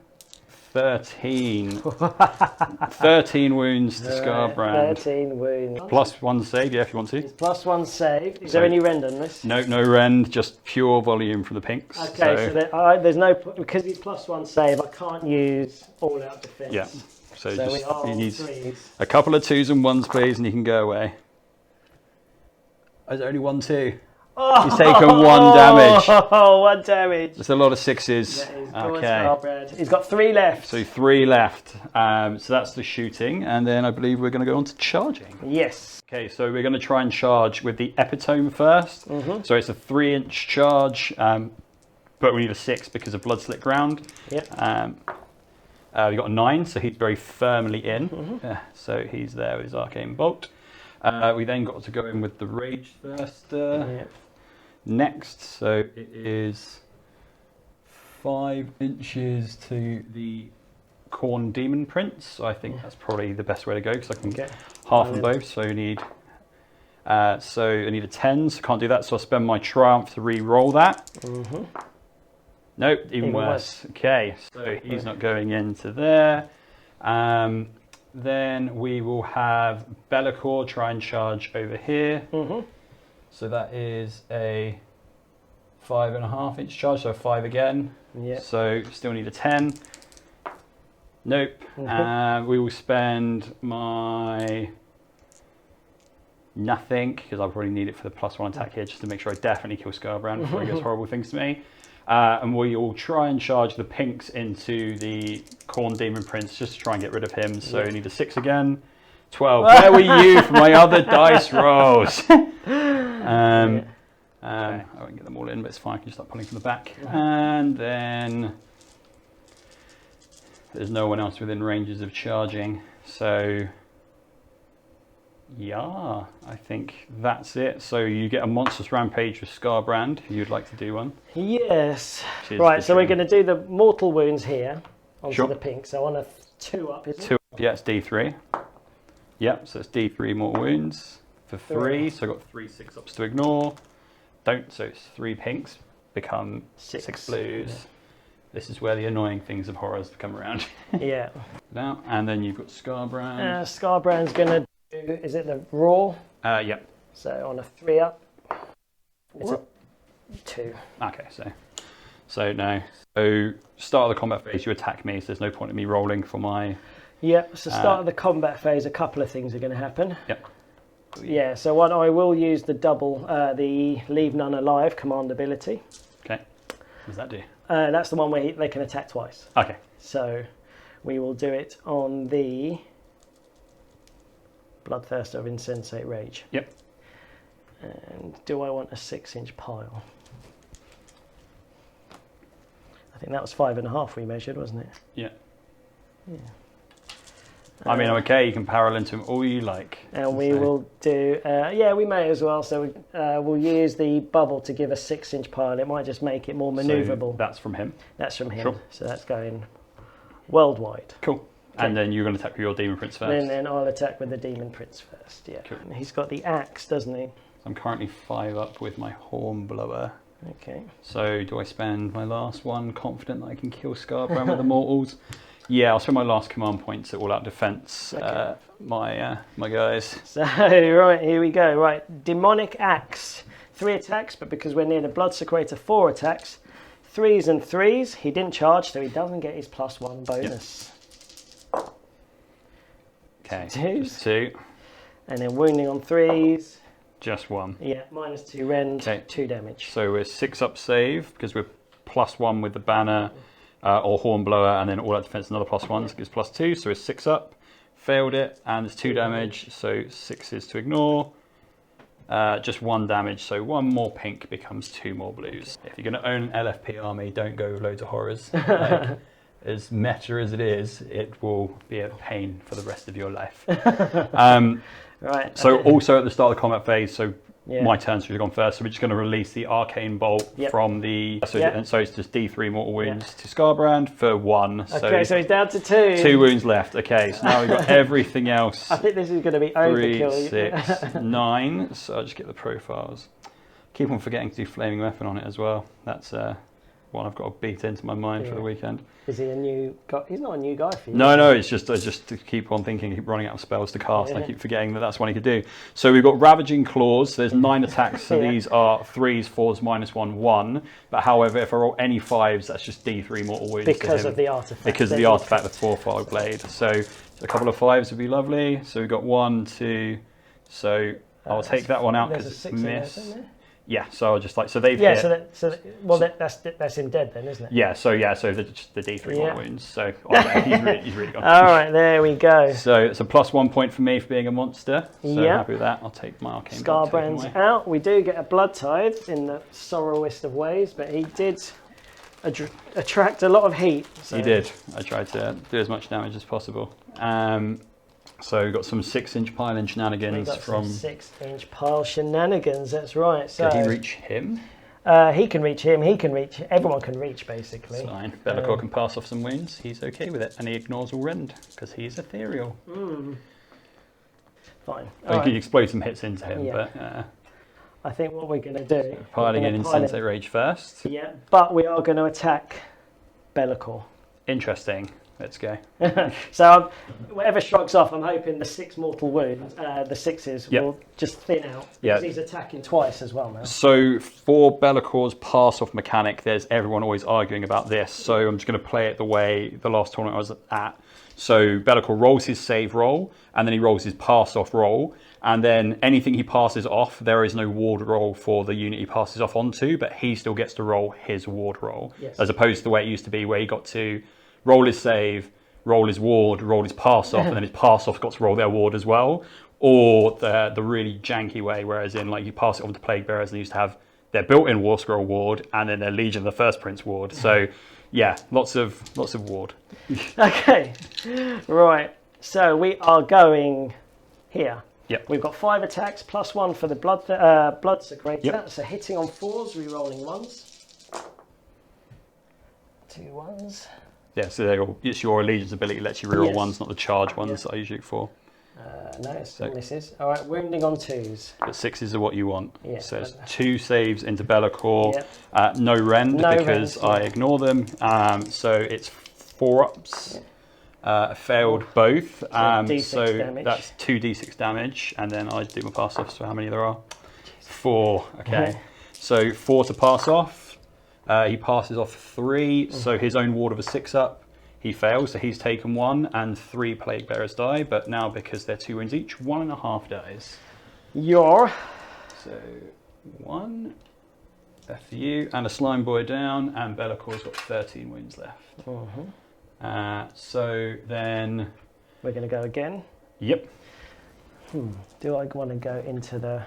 13. 13 wounds to Scarbrand. 13 wounds. +1 save, yeah, if you want to. It's +1 save. Is there any rend on this? No rend, just pure volume from the pinks. Okay, so there's no, because he's +1 save, I can't use all out defense. Yeah, so just, you need a couple of 2s and 1s, please, and you can go away. Oh, is there only 1, 2? He's taken 1 damage. Oh, 1 damage. There's a lot of 6s. Okay. He's got 3 left. So 3 left. So that's the shooting. And then I believe we're going to go on to charging. Yes. Okay, so we're going to try and charge with the Epitome first. So it's a 3-inch charge, but we need a 6 because of Blood Slick Ground. Yep. We got a 9, so he's very firmly in. So he's there with his Arcane Bolt. We then got to go in with the Rage Thirster next. So it is 5 inches to the Khorne Demon Prince. So I think that's probably the best way to go because I can get half of both. So I need a 10, so can't do that. So I'll spend my Triumph to re-roll that. Nope, even worse. Okay, so he's not going into there. Then we will have Be'lakor try and charge over here. So that is a 5.5-inch charge, so 5 again. So still need a 10. Nope. We will spend my nothing, because I'll probably need it for the +1 attack here, just to make sure I definitely kill Scarbrand before he does horrible things to me. And we will try and charge the pinks into the Khorne Demon Prince just to try and get rid of him. So we need a 6 again. 12. Where were you for my other dice rolls? I won't get them all in, but it's fine. I can just start pulling from the back. And then there's no one else within ranges of charging. So yeah, I think that's it. So you get a Monstrous Rampage with Scarbrand. You'd like to do one? Yes. Right, so we're going to do the mortal wounds here onto the pink. So on a 2 up, isn't it? 2 up, yeah, it's D3. Yep, so it's D3 mortal wounds for 3. So I've got 3 6-ups to ignore. So it's 3 pinks become 6 blues. This is where the annoying things of horrors come around. Now, and then you've got Scarbrand. Scarbrand's going to do, is it the raw? Yeah. So on a 3 up, it's a 2. Okay, so no. So start of the combat phase, you attack me, so there's no point in me rolling for my... Yep, so start of the combat phase, a couple of things are going to happen. Yep. Yeah, so what I will use the double, the Leave None Alive command ability. Okay. What does that do? That's the one where they can attack twice. Okay. So we will do it on the Bloodthirster of Insensate Rage. Yep. And do I want a 6-inch pile? I think that was 5.5 we measured, wasn't it? Yeah. I mean, okay, you can parallel into them all you like. And we will do, we may as well. So we'll use the bubble to give a 6-inch pile. It might just make it more manoeuvrable. So that's from him? That's from him. Sure. So that's going worldwide. Cool. Okay. And then you're going to attack with your Demon Prince first? And then I'll attack with the Demon Prince first, yeah. Cool. And he's got the axe, doesn't he? I'm currently 5 up with my Hornblower. Okay. So do I spend my last one confident that I can kill Scarbrand with the mortals? Yeah, I'll spend my last command points at all-out defense, my guys. So, right, here we go. Right, Demonic Axe. 3 attacks, but because we're near the Bloodsecrator, 4 attacks. 3s and 3s. He didn't charge, so he doesn't get his +1 bonus. Yep. Okay, Just 2. And then wounding on 3s. Just 1. Yeah, -2 rend, 2 damage. So we're 6 up save, because we're +1 with the banner. Or Hornblower, and then all out defense another +1, so it gives +2, so it's 6 up. Failed it, and it's 2 damage, so 6 is to ignore. Just 1 damage, so 1 more pink becomes 2 more blues. If you're going to own an LFP army, don't go with loads of horrors. Like, as meta as it is, it will be a pain for the rest of your life. Right. So also at the start of the combat phase, so my turn should have gone first, so we're just going to release the Arcane Bolt from the... So it's just D3 mortal wounds to Scarbrand for 1. Okay, so he's down to 2. 2 wounds left. Okay, so now we've got everything else. I think this is going to be overkill. 3, 6, 9. So I'll just get the profiles. Keep on forgetting to do Flaming Weapon on it as well. That's one I've got to beat into my mind for the weekend. Is he a new guy? He's not a new guy for you. No, it's just to keep on thinking, keep running out of spells to cast, and I keep forgetting that that's one he could do. So we've got Ravaging Claws. There's 9 attacks, so these are 3s, 4s, -1, 1. But however, if I roll any 5s, that's just D3 mortal wounds. Because of the artifact. Because of the artifact, the Fourfold Blade. So a couple of 5s would be lovely. So we've got 1, 2. So I'll take that one out because it's miss. Yeah, so I'll just like, so they've Yeah, hit. That's in dead then, isn't it? Yeah, so the D3 Yeah. wounds. So he's really gone. All right, there we go. So it's a +1 point for me for being a monster. So Yeah. happy with that. I'll take my arcane blood taken Scarbrand's away. out. We do get a blood tithe in the sorrowest of ways, but he did attract a lot of heat. So. He did. I tried to do as much damage as possible. So we've got some 6-inch pile-in shenanigans from. 6-inch pile shenanigans. That's right. So Did he reach him? he can reach him. He can reach. Everyone can reach basically. It's fine. Be'lakor can pass off some wounds. He's okay with it, and he ignores all rend because he's ethereal. Fine. You can explode some hits into him, Yeah. but I think what we're going to do. piling in Insensate Rage first. Yeah, but we are going to attack Be'lakor. Interesting. Let's go. So whatever strikes off, I'm hoping the 6 mortal wounds, the 6s, will just thin out. Because he's attacking twice as well now. So for Be'lakor's pass off mechanic, there's everyone always arguing about this. So I'm just going to play it the way the last tournament I was at. So Be'lakor rolls his save roll, and then he rolls his pass off roll. And then anything he passes off, there is no ward roll for the unit he passes off onto, but he still gets to roll his ward roll. Yes. As opposed to the way it used to be where he got to roll his save, roll his ward, roll his pass off, and then his pass off got to roll their ward as well. Or the really janky way, whereas in like you pass it on to Plague Bearers, and they used to have their built-in War Scroll ward and then their Legion of the First Prince ward. So yeah, lots of ward. Okay, right. So we are going here. Yep. We've got 5 attacks +1 for the Bloodthirster. Yep. So hitting on 4s, re-rolling 1s. 2 1s. Yeah, so it's your Allegiance ability lets you reroll Yes. ones, not the charge ones that I usually for. No, it still misses. All right, wounding on 2s. But 6s are what you want. Yeah, So it's 2 saves into Be'lakor, Yep. no rend No because rend, I ignore them. So it's 4 ups. Failed both. D6 so damage. that's 2d6 damage, and then I do my pass off. So how many there are? 4. Okay. So 4 to pass off. He passes off 3, so his own ward of a 6 up, he fails, so he's taken 1, and 3 Plague Bearers die, but now because they're 2 wounds each, 1.5 dies. Your. So 1, FU, and a Slime Boy down, and Be'lakor's got 13 wounds left. So then. We're going to go again. Yep. Do I want to go into the.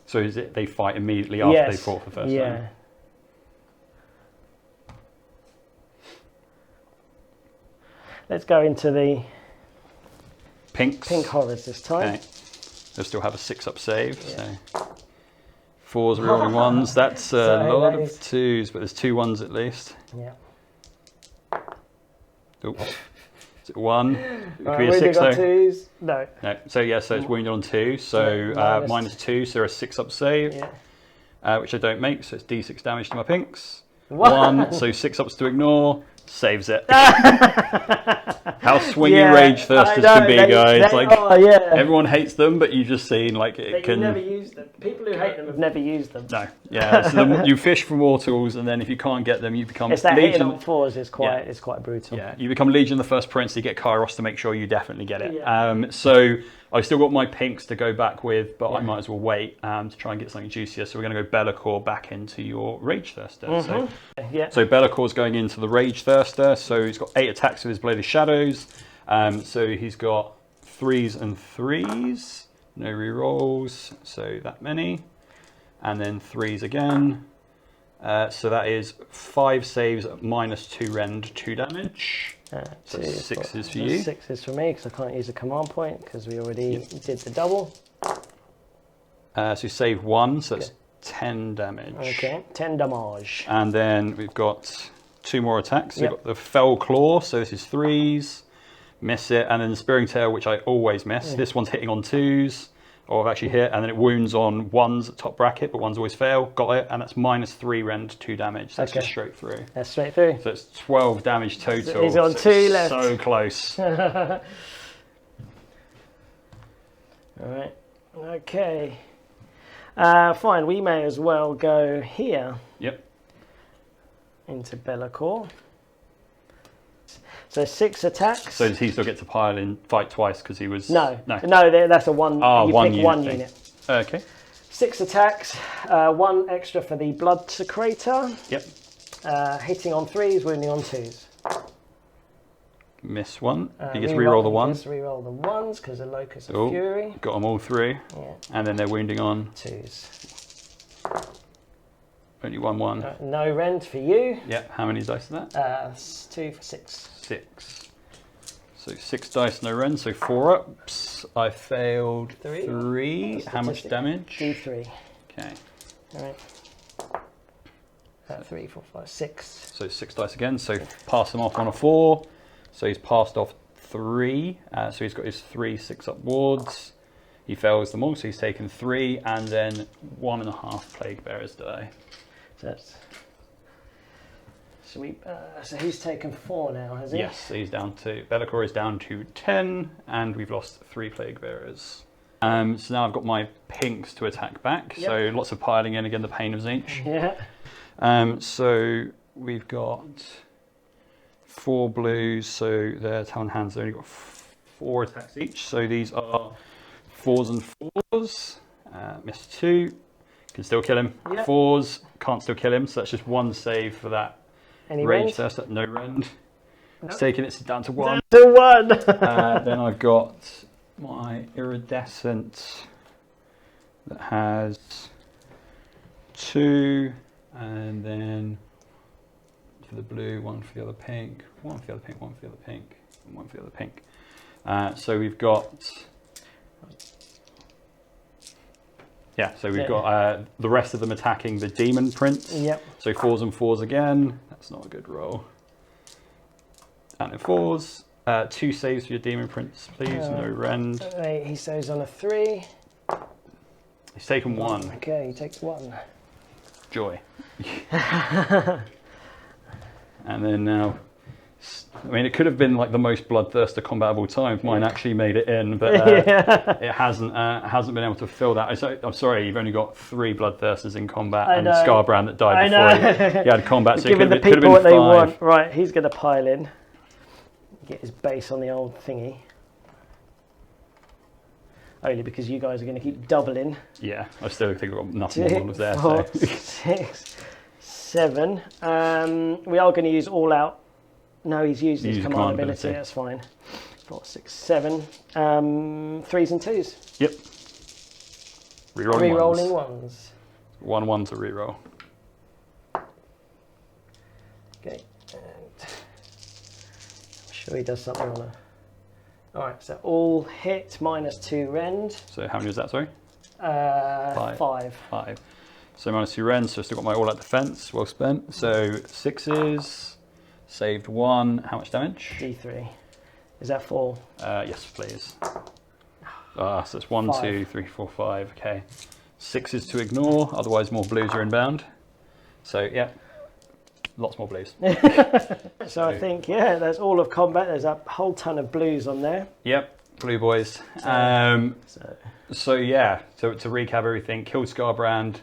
So is it they fight immediately after they fought for the first time? Let's go into the Pinks. pink horrors this time. Okay. They'll still have a 6-up save. So 4s are rolling 1s. That's a lot of 2s, but there's 2 1s at least. Yeah. Oh. Is it 1? It could be a Wounding 6 on though. 2s. No. No. So yeah, so it's wounded on 2. So -2, so a 6-up save, which I don't make. So it's d6 damage to my pinks. 1, so 6 ups to ignore. Saves it. How swingy Rage Thirsters can be, guys. Everyone hates them, but you've just seen like it can. You never use them. People who hate them have never used them. No, yeah. So you fish for mortals, and then if you can't get them, you become. It's that Legion. hitting on 4s is quite brutal. Yeah, you become Legion of the First Prince. You get Kairos to make sure you definitely get it. So I've still got my pinks to go back with, but I might as well wait to try and get something juicier. So we're going to go Be'lakor back into your Rage Thirster. So Be'lakor's going into the Rage Thirster. So he's got 8 attacks with his Blade of Shadows. So he's got 3s and 3s. No rerolls, so that many. And then 3s again. So that is 5 saves at -2 rend, 2 damage. So 6s for you. 6s for me because I can't use a command point because we already did the double. So you save 1, so that's 10 damage. Okay, 10 damage. And then we've got 2 more attacks. So we've got the Fell Claw, so this is 3s. Miss it, and then the Spearing Tail, which I always miss. This one's hitting on 2s, or I've actually hit, and then it wounds on 1s at top bracket, but 1s always fail. Got it, and that's -3 rend, 2 damage. So that's just straight through. That's straight through. So it's 12 damage total. He's on 2 left. So close. All right. Okay. Fine. We may as well go here. Yep. Into Be'lakor. So 6 attacks. So does he still get to fight twice because he was... No, that's a one. Oh, you one pick unit one thing. unit. Okay. 6 attacks, 1 extra for the Blood Secretor. Yep. Hitting on 3s, wounding on 2s. Miss one. You get to reroll the 1. Just reroll the 1s because of Locus of Fury. Got them all 3. Yeah. And then they're wounding on 2s. only 1. No rend for you. Yep. How many dice is that? 2 for 6. 6. So 6 dice, no rend. So 4 ups. I failed 3. How much damage? D3. Okay. All right. 3, 4, 5, 6. So 6 dice again. So pass him off on a 4. So he's passed off 3. So he's got his 3 6-up wards. He fails them all. So he's taken 3 and then 1.5 Plague Bearers die. So that's. So he's taken 4 now, has he? Yes, so he's down to. Be'lakor is down to 10, and we've lost 3 Plague Bearers. So now I've got my pinks to attack back. Yep. So lots of piling in again, the pain of Tzeentch. Yeah. So we've got 4 blues, so their Talon Hands have only got 4 attacks each. So these are 4s and 4s. Miss 2, can still kill him. Yep. 4s, can't still kill him, so that's just 1 save for that. Any rage rend? There, no rend. Nope. It's taking it down to 1. Down to 1! Then I've got my iridescent that has 2, and then for the blue, 1 for the other pink, 1 for the other pink, 1 for the other pink, and 1 for the other pink. So we've got. Yeah, so we've got the rest of them attacking the Demon Prince. Yep. So 4s and 4s again. That's not a good roll. And then 4s. 2 saves for your Demon Prince, please. No rend. He saves on a 3. He's taken 1. Okay, he takes 1. Joy. And then now, I mean, it could have been like the most Bloodthirster combat of all time if mine actually made it in, but it hasn't been able to fill that. I'm sorry, you've only got 3 Bloodthirsters in combat and Scarbrand that died before he had combat. So giving the people what they want. Right, he's going to pile in. Get his base on the old thingy. Only because you guys are going to keep doubling. Yeah, I still think I've got nothing more was there. 4, 6, 7. We are going to use all out. No, he's used his command ability. That's fine. 4, 6, 7. 3s and 2s. Yep. Rerolling ones. 1 to reroll. Okay. And I'm sure he does something on a. Alright, so all hit minus 2 rend. So how many was that, sorry? 5. 5. So minus 2 rend, so I've still got my all out defense, well spent. So 6s, saved 1. How much damage? D3. Is that 4? Yes, please. So it's 1, 2, 3, 4, 5. Okay. 6s to ignore, otherwise more blues are inbound. So yeah. Lots more blues. So I think, yeah, there's all of combat. There's a whole ton of blues on there. Yep, blue boys. So yeah, to recap everything, killed Scarbrand.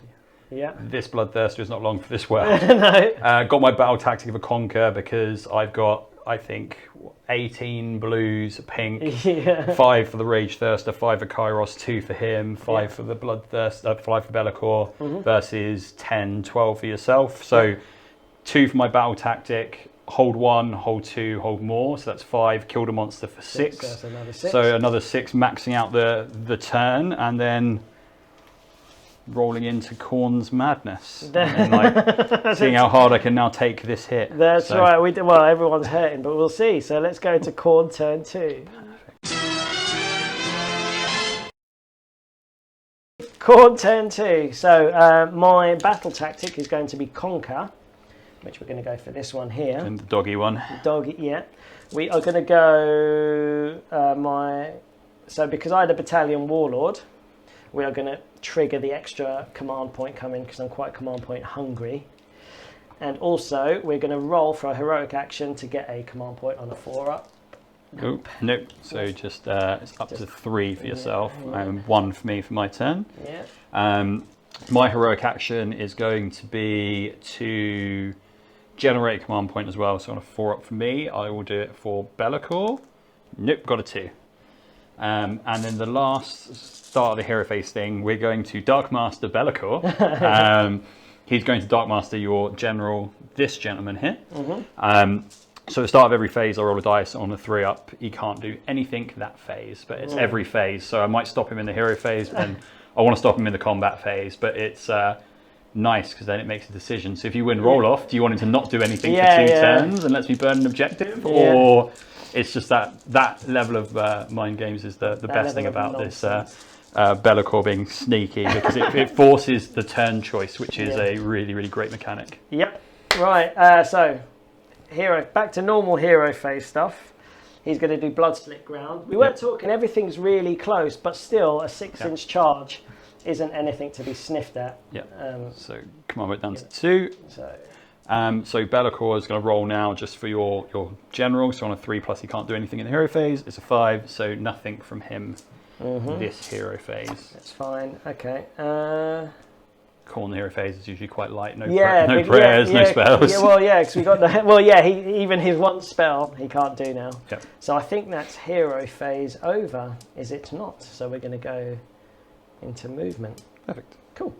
Yeah. This Bloodthirster is not long for this world. No. Got my battle tactic of a conquer because I've got, I think, 18 blues, pink, 5 for the Rage Thirster, 5 for Kairos, 2 for him, 5 for the Bloodthirster, 5 for Be'lakor, versus 10, 12 for yourself. So 2 for my battle tactic, hold 1, hold 2, hold more. So that's 5, killed a monster for 6. So that's another 6. So another 6, maxing out the turn, and then rolling into Khorne's madness. And like, seeing how hard I can now take this hit. That's right. Well, everyone's hurting, but we'll see. So let's go to Khorne turn 2. Khorne turn 2. So my battle tactic is going to be Conquer, which we're going to go for this one here. And the doggy one. Doggy, yeah. We are going to go so because I had a battalion warlord, we are going to trigger the extra command point coming because I'm quite command point hungry. And also we're going to roll for a heroic action to get a command point on a 4-up. Nope. So just it's up to 3 for yourself, and 1 for me for my turn. Yeah. My heroic action is going to be to generate a command point as well. So on a 4-up for me, I will do it for Be'lakor. Nope, got a 2. And then the last start of the hero phase thing, we're going to Darkmaster Be'lakor. He's going to Darkmaster your general, this gentleman here. So at the start of every phase, I roll a dice on a 3-up. He can't do anything that phase, but it's every phase. So I might stop him in the hero phase, and I want to stop him in the combat phase. But it's nice because then it makes a decision. So if you win roll off, do you want him to not do anything for 2 turns and lets me burn an objective, or it's just that level of mind games is the best thing about this Be'lakor being sneaky, because it forces the turn choice, which is a really, really great mechanic. Yep. Right. So hero, back to normal hero phase stuff. He's going to do blood split ground. We weren't talking, everything's really close, but still a 6-inch charge isn't anything to be sniffed at. Yeah. So come on, we're down to 2. So Be'lakor is going to roll now just for your general. So on a 3+, he can't do anything in the hero phase. It's a 5, so nothing from him this hero phase. That's fine. Okay. Khorne, the hero phase is usually quite light. No prayers, no spells. Yeah, well, because we got the even his one spell he can't do now. Yep. So I think that's hero phase over. Is it not? So we're going to go into movement. Perfect. Cool.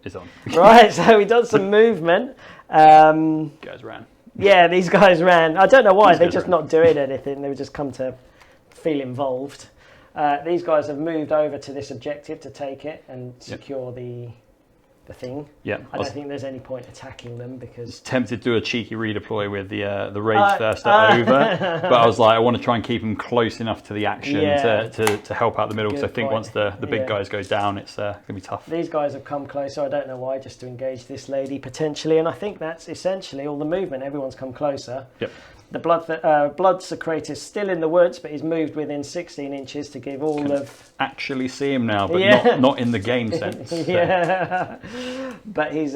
Is on. Right, so we've done some movement. Guys ran. Yeah, these guys ran. I don't know why, they're just not doing anything. They would just come to feel involved. These guys have moved over to this objective to take it and secure the thing. Yeah. I don't think there's any point attacking them because... I was tempted to do a cheeky redeploy with the Rage Thirster over, but I was like, I want to try and keep them close enough to the action to help out the middle, because I think once the big guys go down, it's going to be tough. These guys have come closer, I don't know why, just to engage this lady potentially, and I think that's essentially all the movement. Everyone's come closer. Yep. The Bloodsecrator is still in the woods, but he's moved within 16 inches to give all of... Actually see him now, but not in the game sense. Yeah, but he's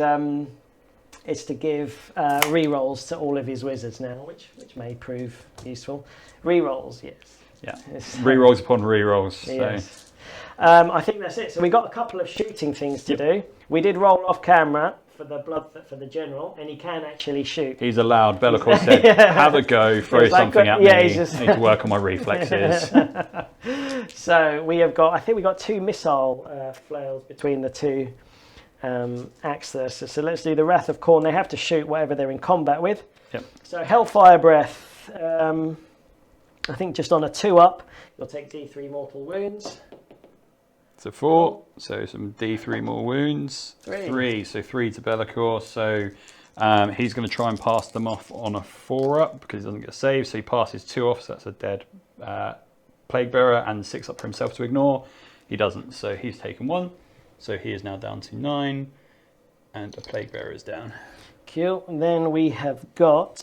it's to give re-rolls to all of his wizards now, which may prove useful. Re-rolls, yes. Yeah, re-rolls upon re-rolls. So. Yes. I think that's it. So we got a couple of shooting things to do. We did roll off camera for the general, and he can actually shoot. He's allowed. Be'lakor said, "Have a go, throw something at me. I need to work on my reflexes." So we have got. I think we got 2 missile flails between the 2 axe thrusters. So let's do the Wrath of Khorne. They have to shoot whatever they're in combat with. Yep. So Hellfire Breath. I think just on a 2-up, you'll take D3 mortal wounds. So 4, so some D3 more wounds. 3. So 3 to Be'lakor. So he's going to try and pass them off on a 4-up because he doesn't get a save. So he passes 2 off, so that's a dead Plague Bearer, and 6 up for himself to ignore. He doesn't, so he's taken 1. So he is now down to 9, and a Plague Bearer is down. Cool. And then we have got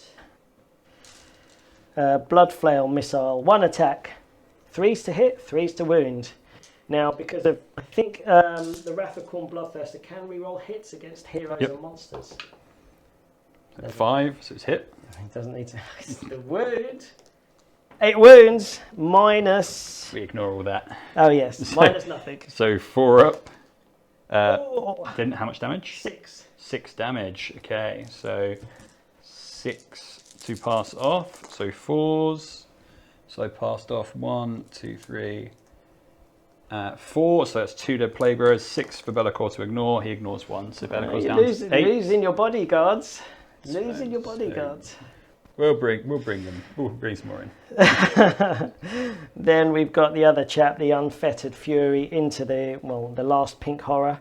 Blood Flail Missile. 1 attack. 3s to hit, 3s to wound. Now, because of, I think the Wrath of Khorne Bloodthirster can reroll hits against heroes and monsters. 5, so it's hit. It doesn't need to. It's the wound. 8 wounds minus. We ignore all that. Oh yes, minus nothing. So 4 up. Didn't how much damage? 6. 6 damage. Okay, so 6 to pass off. So 4s. So I passed off 1, 2, 3. 4, so that's 2 dead Plague Bearers. 6 for Be'lakor to ignore. He ignores 1, so Be'lakor's down to 8. Losing your bodyguards. Losing your bodyguards. We'll bring them. We'll bring some more in. Then we've got the other chap, the Unfettered Fury, into the last pink horror.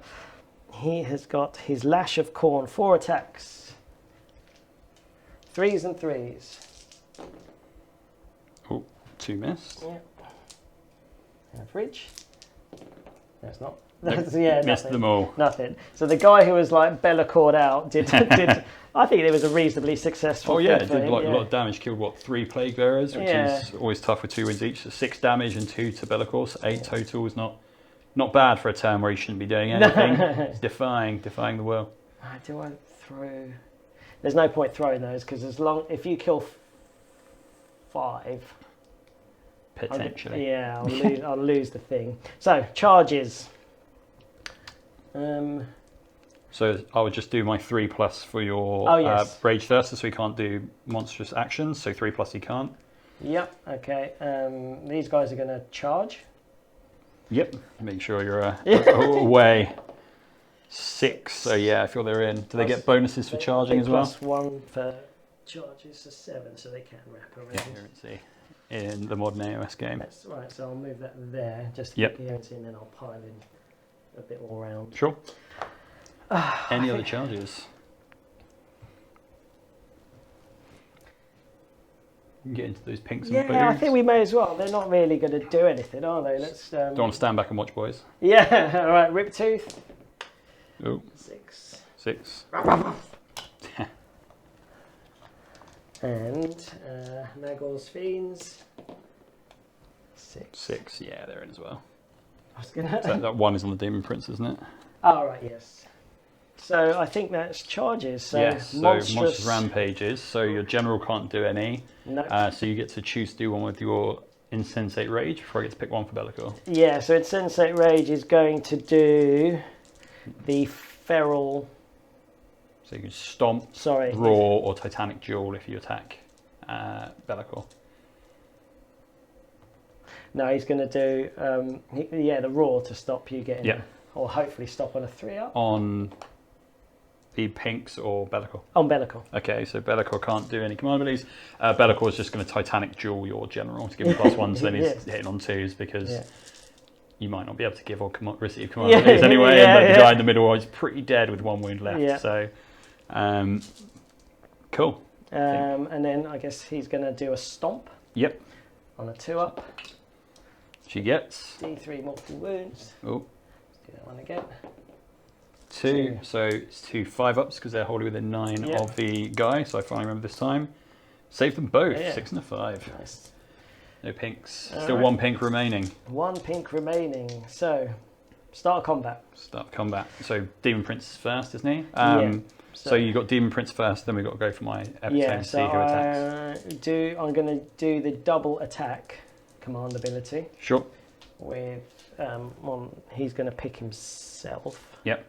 He has got his Lash of Khorne, 4 attacks. 3s and 3s. Oh, 2 missed. Yeah. Average. No, it's not. Nope. Missed them all. Nothing. So the guy who was like Be'lakor'd out did I think it was a reasonably successful. Oh yeah, it did a lot of damage. Killed 3 Plague Bearers, which is always tough with 2 wins each. So 6 damage and 2 to Be'lakor. So 8 total is not bad for a turn where you shouldn't be doing anything. It's defying the will. Do I throw? There's no point throwing those because if you kill 5. potentially. Yeah, I'll lose the thing. So charges. So I would just do my 3+ for your Rage Thirster, so you can't do monstrous actions. So 3+ you can't. Yep. Okay. These guys are going to charge. Yep. Make sure you're away. 6. So yeah, I feel they're in. Do they get bonuses for charging as well? +1 for charges, so 7, so they can wrap around. Yeah, here it's in the modern AOS game. That's right. So I'll move that there, just to get the OC, and then I'll pile in a bit all round. Sure. Any other charges? You can get into those pinks and blues. Yeah, I think we may as well. They're not really going to do anything, are they? Let's. Don't want to stand back and watch, boys. Yeah. All right. Riptooth. Oh. 6. And Nagor's Fiends. 6. Yeah, they're in as well. I was gonna. So that one is on the Demon Prince, isn't it? Oh, right. Yes. So I think that's charges. So yes. So monstrous rampages. So your general can't do any. No. So you get to choose to do one with your Insensate Rage before I get to pick one for Bellicor. Yeah. So Insensate Rage is going to do the feral. So you can stomp, roar, or Titanic Duel if you attack Bellicor. No, he's going to do the roar to stop you getting, or hopefully stop on a 3-up. On the pinks or Bellicor? On Bellicor. Okay, so Bellicor can't do any command abilities. Bellicor is just going to Titanic Duel your general to give him +1, so then he's hitting on 2s because you might not be able to give or receive command abilities anyway, and the guy in the middle is pretty dead with 1 wound left. So, cool. And then I guess he's going to do a stomp. Yep. On a 2-up. She gets D3 mortal wounds. Oh. Let's do that one again. 2. So it's 2 5-ups because they're wholly within 9 of the guy. So I finally remember this time. Save them both. 6 and a 5. Nice. No pinks. Still 1 pink remaining. 1 pink remaining. So start combat. Start combat. So Demon Prince is first, isn't he? So you got Demon Prince first. Then we got to go for my Epitome to see who attacks. I'm going to do the double attack command ability. Sure. With he's going to pick himself. Yep.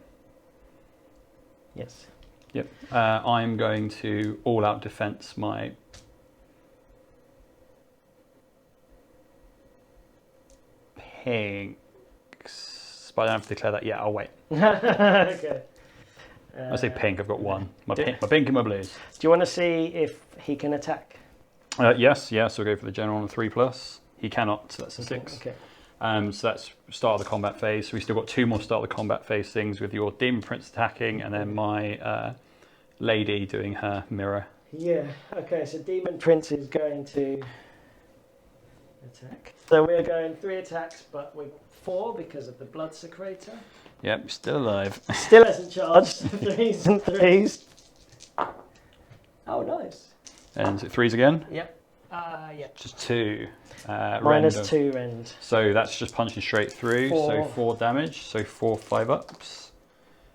Yes. Yep. I'm going to all out defense my pinks. But I don't have to declare that yet. I'll wait. Okay. I say pink. I've got 1. My pink and my blues. Do you want to see if he can attack? Yes. So we'll go for the general on a 3+. He cannot, so that's a 6. Okay. So that's start of the combat phase. So we still got 2 more start of the combat phase things with your Demon Prince attacking and then my lady doing her mirror. Yeah, okay, so Demon Prince is going to attack. So we're going 3 attacks, but with 4 because of the Blood Secretor. Yep, still alive. Still hasn't charged. 3s and 3s. Oh, nice. And is it 3s again? Yep. Yeah. Just 2. -2 rend. So that's just punching straight through. 4. So 4 damage. So 4 5-ups.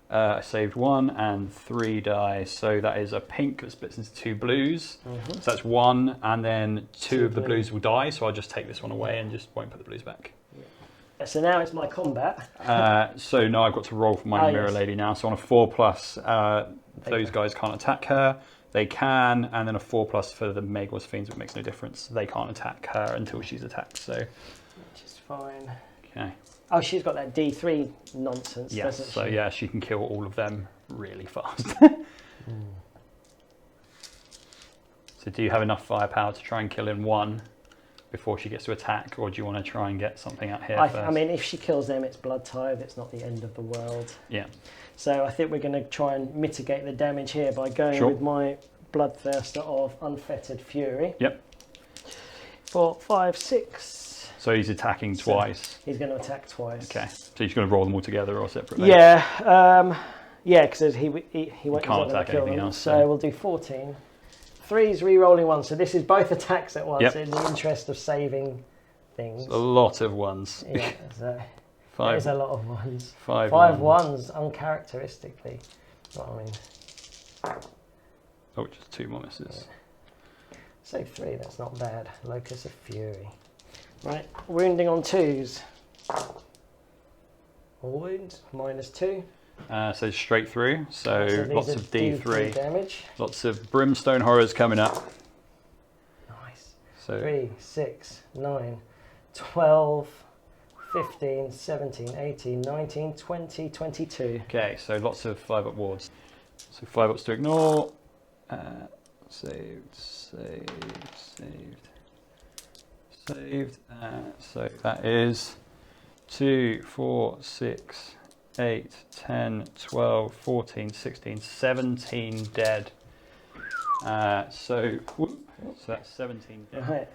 I saved 1 and 3 die. So that is a pink that splits into 2 blues. So that's 1, and then 2 of the blues will die. So I'll just take this one away and just won't put the blues back. Yeah. So now it's my combat. So now I've got to roll for my mirror lady now. So on a 4+, those guys can't attack her. They can, and then a 4+ for the Magor's Fiends, which makes no difference. They can't attack her until she's attacked. So, which is fine. Okay. Oh, she's got that D3 nonsense, yes, doesn't she? So yeah, she can kill all of them really fast. So do you have enough firepower to try and kill in 1 before she gets to attack, or do you want to try and get something out here first? I mean, if she kills them, it's blood tithe. It's not the end of the world. Yeah. So I think we're going to try and mitigate the damage here by going with my Bloodthirster of Unfettered Fury. Yep. 4, 5, 6. So he's attacking twice. He's going to attack twice. Okay. So he's going to roll them all together or separately? Yeah. Because he won't can't attack anything else. So we'll do 14. 3's re-rolling 1. So this is both attacks at once in the interest of saving things. It's a lot of 1s. Yeah. So 5. There's a lot of 1s. 5 1s uncharacteristically. What I mean. Oh, just 2 more misses. Save 3, that's not bad. Locus of Fury. Right, wounding on 2s. All wounds, -2. So straight through, so So lots these of are D3. damage. Lots of brimstone horrors coming up. Nice. So 3, 6, 9, 12, 15, 17, 18, 19, 20, 22. okay, so lots of 5-up wards. So 5-ups to ignore. Saved, saved, saved, saved. So that is 2, 4, 6, 8, 10, 12, 14, 16, 17 dead. So that's 17 dead. Right.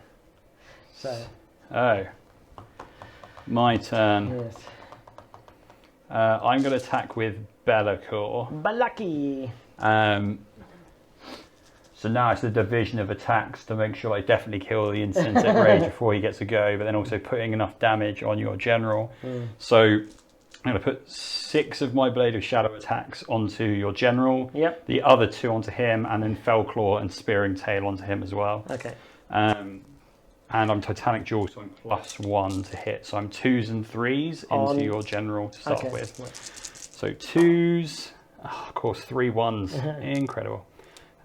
So. Oh, my turn. Yes. I'm going to attack with Bellacore. Balaki. So now it's the division of attacks to make sure I definitely kill the Insensate Rage before he gets a go, but then also putting enough damage on your general. So I'm going to put 6 of my Blade of Shadow attacks onto your general, Yep. the other 2 onto him, and then Fellclaw and Spearing Tail onto him as well. Okay. And I'm Titanic Jewel, so I'm +1 to hit. So I'm 2s and 3s into your general to start with. So 2s, of course 3 1s, incredible.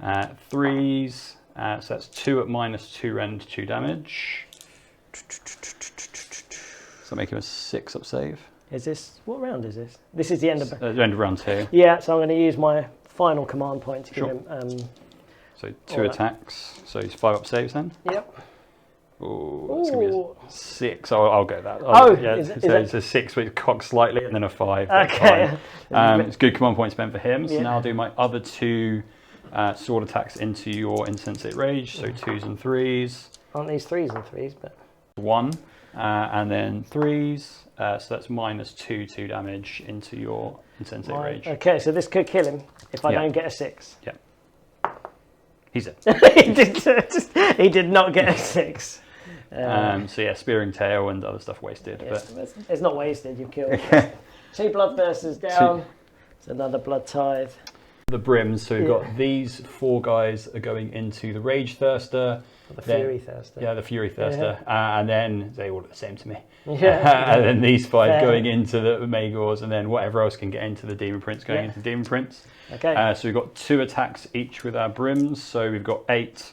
3s, so that's 2 at -2 rend, 2 damage. So make him a 6-up save. Is this, what round is this? This is the end of... The end of round 2. Yeah, so I'm going to use my final command point to give him... So 2 attacks, so he's 5-up saves then? Yep. Oh, that's going to be a 6. I'll go that. Yeah, it's a 6 with cock slightly and then a 5. Okay. It's good command point spent for him. So now I'll do my other 2 sword attacks into your Insensate Rage. So 2s and 3s. Aren't these 3s and 3s? But 1 and then 3s. So that's -2 damage into your Insensate Rage. Okay, so this could kill him if I don't get a 6. Yeah. He's it. He did not get a 6. So yeah, Spearing Tail and other stuff wasted. Yeah, but it's not wasted, you've killed. 2 Bloodthirsters down. It's another Blood Tithe. The brims, so we've got these 4 guys are going into the Rage Thirster. The Fury Thirster. Yeah, the Fury Thirster. And then they all look the same to me. Yeah. And then these 5 going into the Magors, and then whatever else can get into the Demon Prince going into Demon Prince. Okay. So we've got 2 attacks each with our brims, so we've got 8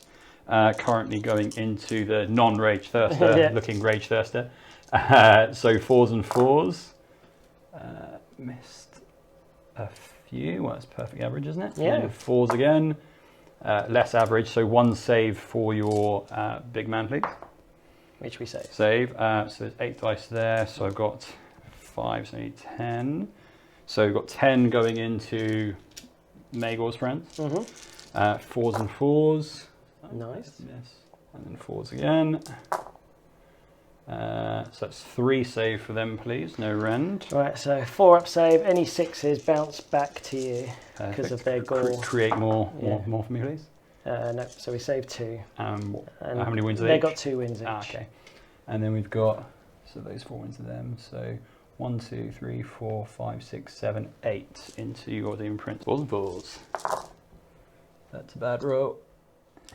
currently going into the non-Rage Thirster looking Rage Thirster. So 4s and 4s. Missed a few. Well, that's perfect average, isn't it? Yeah. And 4s again. Less average, so 1 save for your big man, please. Which we save. Save. So there's 8 dice there, so I've got 5, so I need 10. So we've got 10 going into Magor's friends. 4s and 4s. Nice. Miss. And then 4s again. So that's 3 save for them, please. No rend. Right, so 4-up save. Any 6s bounce back to you because of their gore. Create more for me, please. No, so we save 2. And how many wins are they each? got 2 wins each. Okay. And then we've got, so those 4 wins of them. So 1, 2, 3, 4, 5, 6, 7, 8 into your Demon Prince. 4s and 4s. That's a bad roll.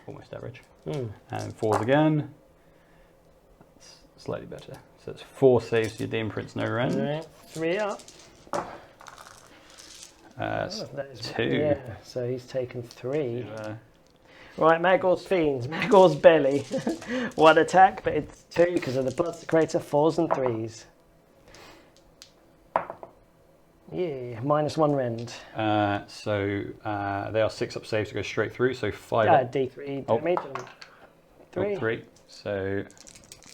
Almost average. And 4s again. That's slightly better. So it's 4 saves to your Demon Prince, no rend. Right, 3 up. That is 2. Yeah, so he's taken 3. Right, Magor's Fiends. Magor's Belly. 1 attack, but it's 2 because of the Bloodsecrator. 4s and 3s. Yeah, -1 rend. So they are 6-up saves to go straight through. So 5 up. D3 damage. 3. 3. So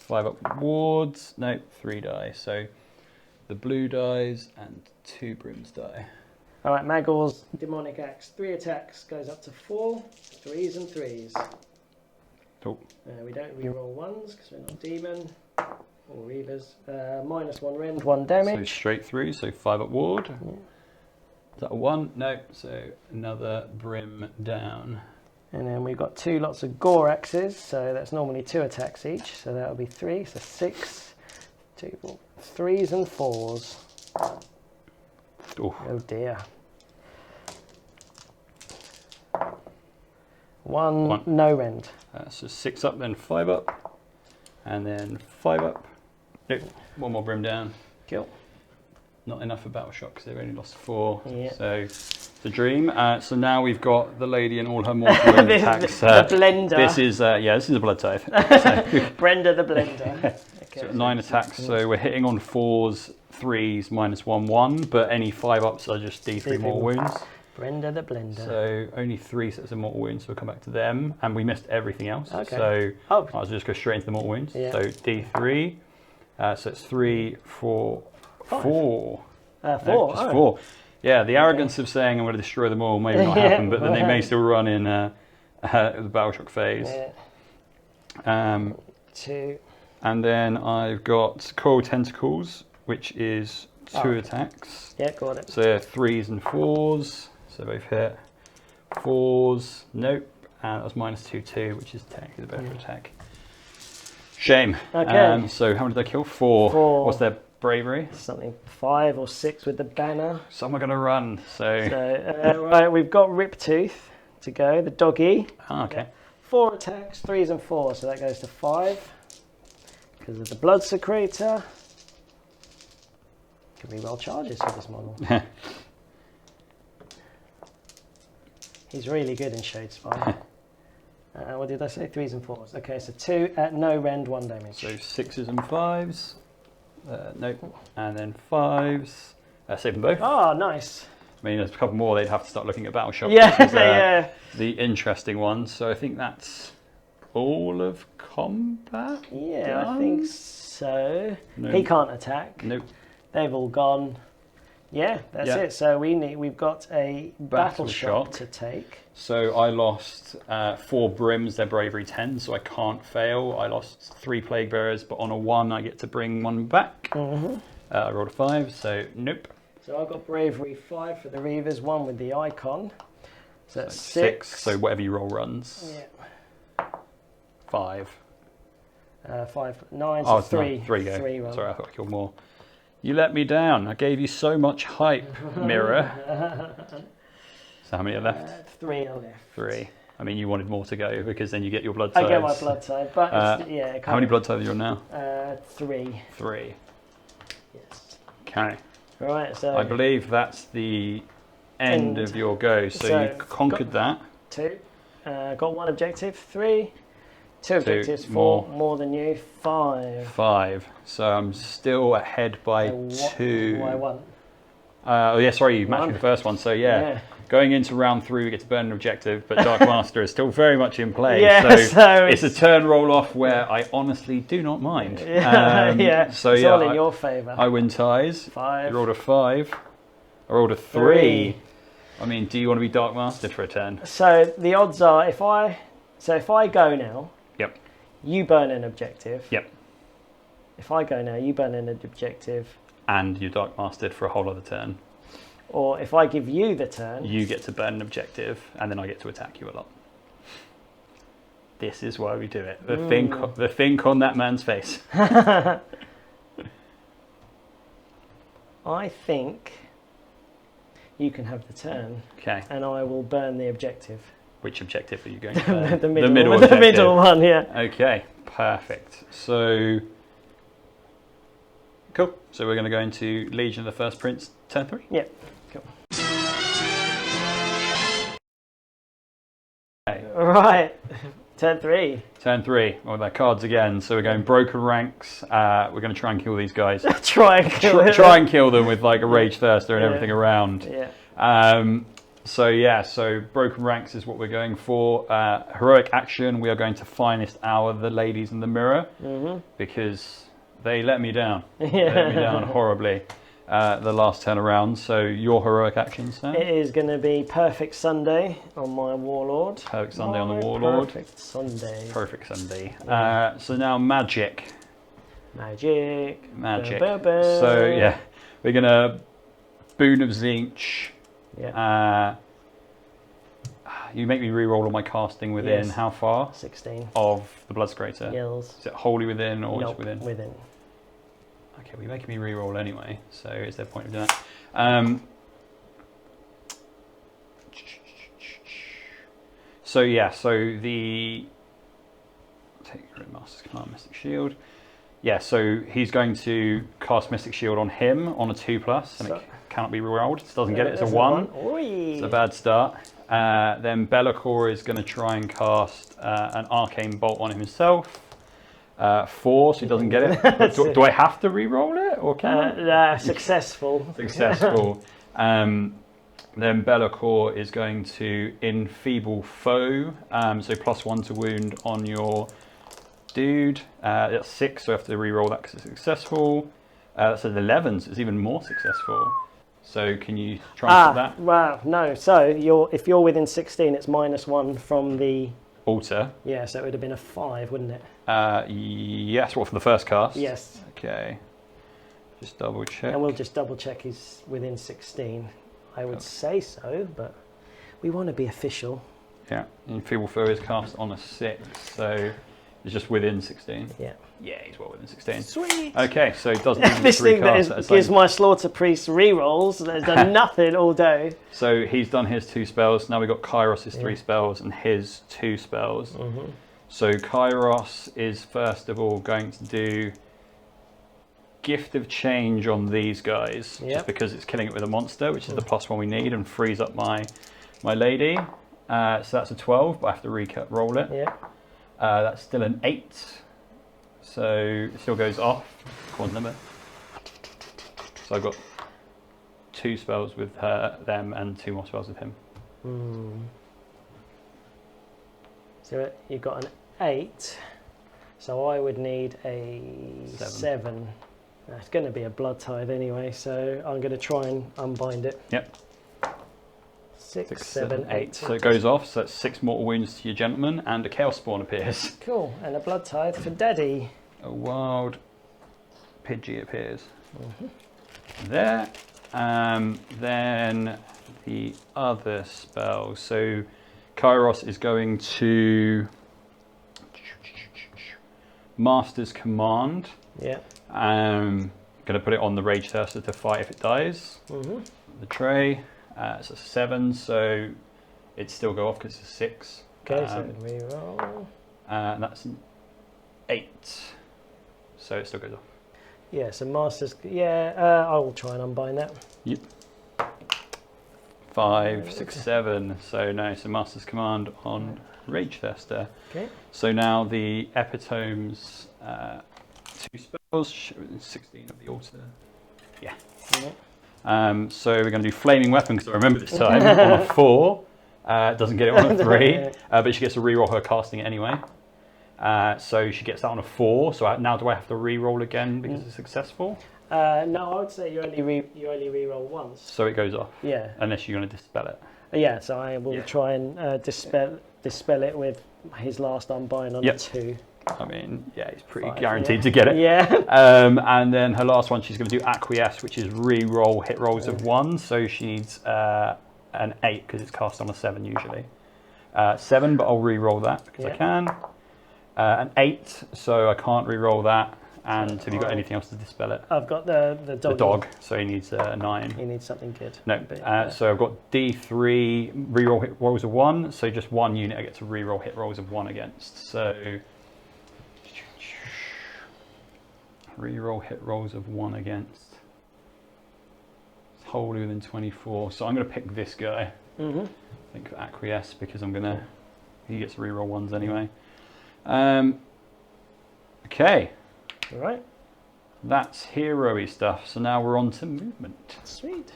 5-up wards. No, 3 die. So the blue dies and 2 brims die. All right, Magor's Demonic Axe. 3 attacks, goes up to 4. 3s and 3s. Cool. We don't reroll 1s because we're not demon or reavers. -1 rend, 1 damage. So straight through. So 5-up ward. Is that a 1? No. So another brim down. And then we've got 2 lots of gore axes. So that's normally 2 attacks each. So that'll be 3. So 6, 2, 4, 3s and 4s. Oof. Oh dear. 1, no rend. So 6 up, then 5 up. And then 5 up. Nope, 1 more brim down. Cool. Not enough for Battle Shock because they've only lost 4. Yeah. So it's a dream. So now we've got the lady and all her mortal wound attacks. The blender. This is this is a blood tithe. So, Brenda the blender. Okay, so 9 attacks. So we're hitting on 4s, 3s, -1/1. But any 5 ups are just D3 mortal wounds. Brenda the blender. So only 3 sets of mortal wounds. So we'll come back to them, and we missed everything else. Okay. So oh. I'll just go straight into the mortal wounds. Yeah. So D3. So it's 3, 4. 4. 4. No, just 4. Yeah, the arrogance of saying I'm going to destroy them all may not happen, but then they may still run in the Battle Shock phase. Yeah. 2. And then I've got Coral Tentacles, which is 2 attacks. Yeah, got it. So 3s and 4s. So both hit. 4s, nope. And that was -2/2, which is technically the better attack. Shame. Okay. So how many did I kill? 4. 4. What's their bravery? Something 5 or 6 with the banner. Some are going to run. So right, we've got Riptooth to go, the doggy. oh, okay. 4 attacks, 3s and 4s, so that goes to 5. Because of the Blood Secretor. Could be well charges for this model. He's really good in Shadespire. What did I say? 3s and 4s. Okay, so 2 at no rend, 1 damage. So 6s and 5s. Nope. And then 5s. Save them both. Oh, nice. I mean, there's a couple more. They'd have to start looking at Battle Shock. Yeah, which is, yeah. The interesting one. So I think that's all of combat. Yeah, done? I think so. No. He can't attack. Nope. They've all gone. Yeah, that's it. So we've got a Battle Shock to take. So I lost 4 brims, they're bravery 10, so I can't fail. I lost 3 plague bearers, but on a 1 I get to bring 1 back. I rolled a 5, so nope. So I've got bravery 5 for the Reavers, 1 with the icon. So that's 6. So whatever you roll runs. Yeah. 5. 5, 9, so 3. 3 go. 3 roll. Sorry, I thought I killed more. You let me down. I gave you so much hype, Mirror. So how many are left? 3 are left. 3. I mean, you wanted more to go because then you get your blood tithes. I get my blood tithe, but it's, yeah. How many blood tithes are you on now? 3. 3. Yes. Okay. Right, so I believe that's the end of your go. So you conquered that. 2. Got 1 objective. 3. 2 objectives. 4. More than you. 5. 5. So I'm still ahead by 2. Why 1? Oh yeah, sorry, you matched me the first one. So yeah. Going into round 3, we get to burn an objective, but Dark Master is still very much in play. Yeah, so it's a turn roll off where I honestly do not mind. Yeah, so it's yeah, all in your favour. I win ties. 5. You rolled a 5. I rolled a 3. I mean, do you want to be Dark Master for a turn? So the odds are, if I go now, yep, you burn an objective. Yep. If I go now, you burn an objective. And you Dark Mastered for a whole other turn. Or if I give you the turn, you get to burn an objective, and then I get to attack you a lot. This is why we do it. The think on that man's face. I think you can have the turn. Okay. And I will burn the objective. Which objective are you going to burn? the middle objective. The middle one, yeah. Okay, perfect. So, cool. So we're going to go into Legion of the First Prince, turn 3? Yeah, cool. Okay. Right, turn 3. Turn 3, well, their cards again. So we're going Broken Ranks. We're going to try and kill these guys. Try and kill them with like a Rage Thirster and everything around. Yeah. So Broken Ranks is what we're going for. Heroic action, we are going to Finest Hour the ladies in the mirror, because they let me down. They let me down horribly the last turn around. So your heroic action, Sam? It is going to be Perfect Sunday on my Warlord. Perfect Sunday on the Warlord. Perfect Sunday. Perfect Sunday. So now Magic. Magic. So yeah, we're going to Boon of Tzeentch. Yeah. You make me re-roll all my casting within how far? 16. Of the Blood Scrater? Yells. Is it wholly within or nope, just within? Within. Okay, well, you're making me re-roll anyway, so is there a point of doing that? So yeah, so the take rid of Master's Command, Mystic Shield. Yeah, so he's going to cast Mystic Shield on him on a 2+, and it cannot be rerolled. It doesn't get it. It's a 1. It's a bad start. Then Be'lakor is going to try and cast an Arcane Bolt on himself. 4, so he doesn't get it. Do I have to reroll it, or can I? Successful. Successful. Then Be'lakor is going to enfeeble foe, so +1 to wound on your dude. That's 6, so I have to reroll that because it's successful. That's an 11, so it's even more successful. So can you try and put that? Wow, no. So if you're within 16, it's -1 from the altar. Yeah, so it would have been a 5, wouldn't it? Yes. What, for the first cast? Yes. Okay. Just double check. And we'll just double check he's within 16. I would say so, but we want to be official. Yeah. Enfeeble foe is cast on a 6, so it's just within 16. Yeah. Yeah, he's well within 16. Sweet. Okay, so it doesn't need this thing recast that gives my Slaughter Priest rerolls. There's done nothing all day. So he's done his 2 spells. Now we've got Kairos' 3 spells and his 2 spells. So Kairos is first of all going to do Gift of Change on these guys, just because it's killing it with a monster, which is the +1 we need, and frees up my lady. So that's a 12, but I have to roll it. Yeah. That's still an 8. So it still goes off. Khorne's number. So I've got 2 spells with them and 2 more spells with him. So you've got an 8. So I would need a 7. It's going to be a blood tithe anyway, so I'm going to try and unbind it. Yep. 6, 7, 8. So it goes off, so that's 6 mortal wounds to your gentleman, and a Chaos Spawn appears. Cool, and a blood tithe for Daddy. A wild Pidgey appears. There. Then the other spell. So Kairos is going to Master's Command. Yeah. Going to put it on the Rage Thirster to fight if it dies. The tray. It's a 7, so it'd still go off because it's a 6. Okay, so reroll. And that's an 8. So it still goes off. Yeah, so Masters. Yeah, I will try and unbind that. Yep. 5, 6, 7. So no, so Master's Command on Rage Thirster. Okay. So now the Epitome's 2 spells, 16 of the altar. Yeah. So we're going to do Flaming Weapon, because I remember this time, on a 4. Doesn't get it on a 3, but she gets to reroll her casting it anyway. So she gets that on a 4. So now do I have to reroll again because it's successful? No, I would say you only reroll once. So it goes off. Yeah. Unless you're going to dispel it. Yeah. So I will try and dispel it with his last unbind on a 2. I mean, yeah, it's pretty 5, guaranteed to get it. Yeah. And then her last one, she's going to do Acquiesce, which is re-roll hit rolls of 1. So she needs an 8 because it's cast on a 7 usually. 7, but I'll re-roll that because I can. An 8, so I can't re-roll that. And have you got anything else to dispel it? I've got the dog. The dog, so he needs a 9. He needs something good. No, so I've got D3, re-roll hit rolls of 1. So just 1 unit I get to re-roll hit rolls of 1 against. So re-roll hit rolls of 1 against. It's wholly within 24. So I'm going to pick this guy. I think for Acquiesce, because he gets re-roll 1s anyway. Okay. All right. That's hero-y stuff. So now we're on to movement. Sweet.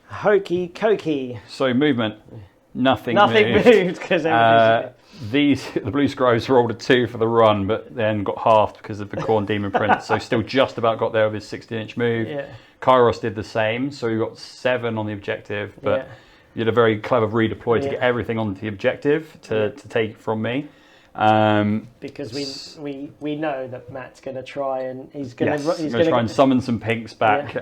Hokey cokey. So movement, nothing moved because the Blue Scribes rolled a 2 for the run, but then got halved because of the Khorne Demon Prince. So still just about got there with his 16-inch move. Yeah. Kairos did the same, so we got 7 on the objective, but you had a very clever redeploy to get everything onto the objective to take from me. Because we know that Matt's going to try and he's going to try and summon some pinks back.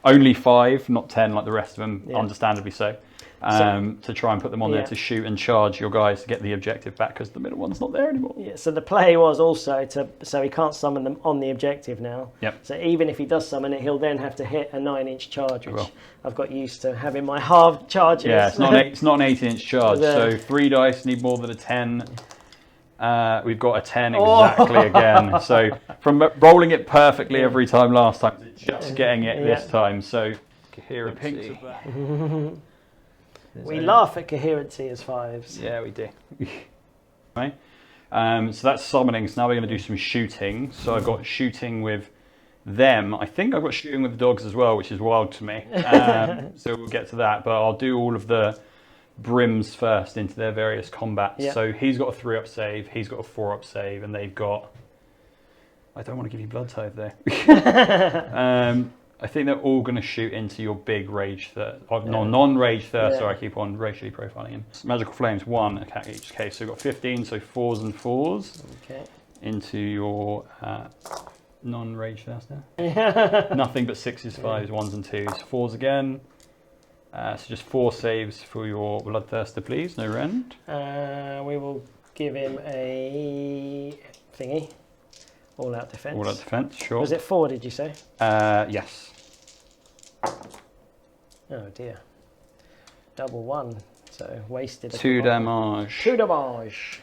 Only 5, not 10 like the rest of them, understandably so. to try and put them on there to shoot and charge your guys to get the objective back, because the middle one's not there anymore. Yeah, so the play was also so he can't summon them on the objective now. Yep. So even if he does summon it, he'll then have to hit a 9-inch charge, which I've got used to having my halved charges. Yeah, it's not an 18-inch charge. So 3 dice need more than a 10. We've got a 10 exactly again. So from rolling it perfectly every time last time, to just getting it this time. So coherency. We laugh at coherency as 5s. Yeah, we do. Right. So that's summoning. So now we're going to do some shooting. So I've got shooting with them. I think I've got shooting with the dogs as well, which is wild to me. So we'll get to that. But I'll do all of the brims first into their various combats. So he's got a 3-up save, he's got a 4-up save, and they've got... I don't want to give you blood type there. I think they're all going to shoot into your big rage non-rage thirster. I keep on racially profiling him. Magical flames, 1 attack each case. So we've got 15, so 4s and 4s into your non-rage thirster. Nothing but 6s, 5s, 1s and 2s. 4s again. So just 4 saves for your Bloodthirster, please. No rend. We will give him a thingy. All out defense. All out defense, sure. Was it 4, did you say? Yes. Oh dear. Double 1. So wasted. 2 damage. 2 damage.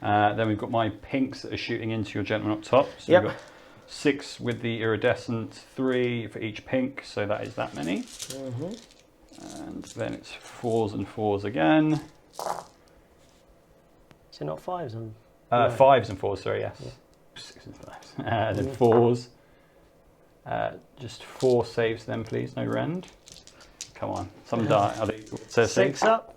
Then we've got my pinks that are shooting into your gentleman up top. So we've got 6 with the iridescent, 3 for each pink. So that is that many. And then it's 4s and 4s again. So not 5s and 5s and 4s, sorry, yes. 6s and 5s. And then 4s. Just 4 saves then, please. No rend. Come on. Some die. Are they 6 up?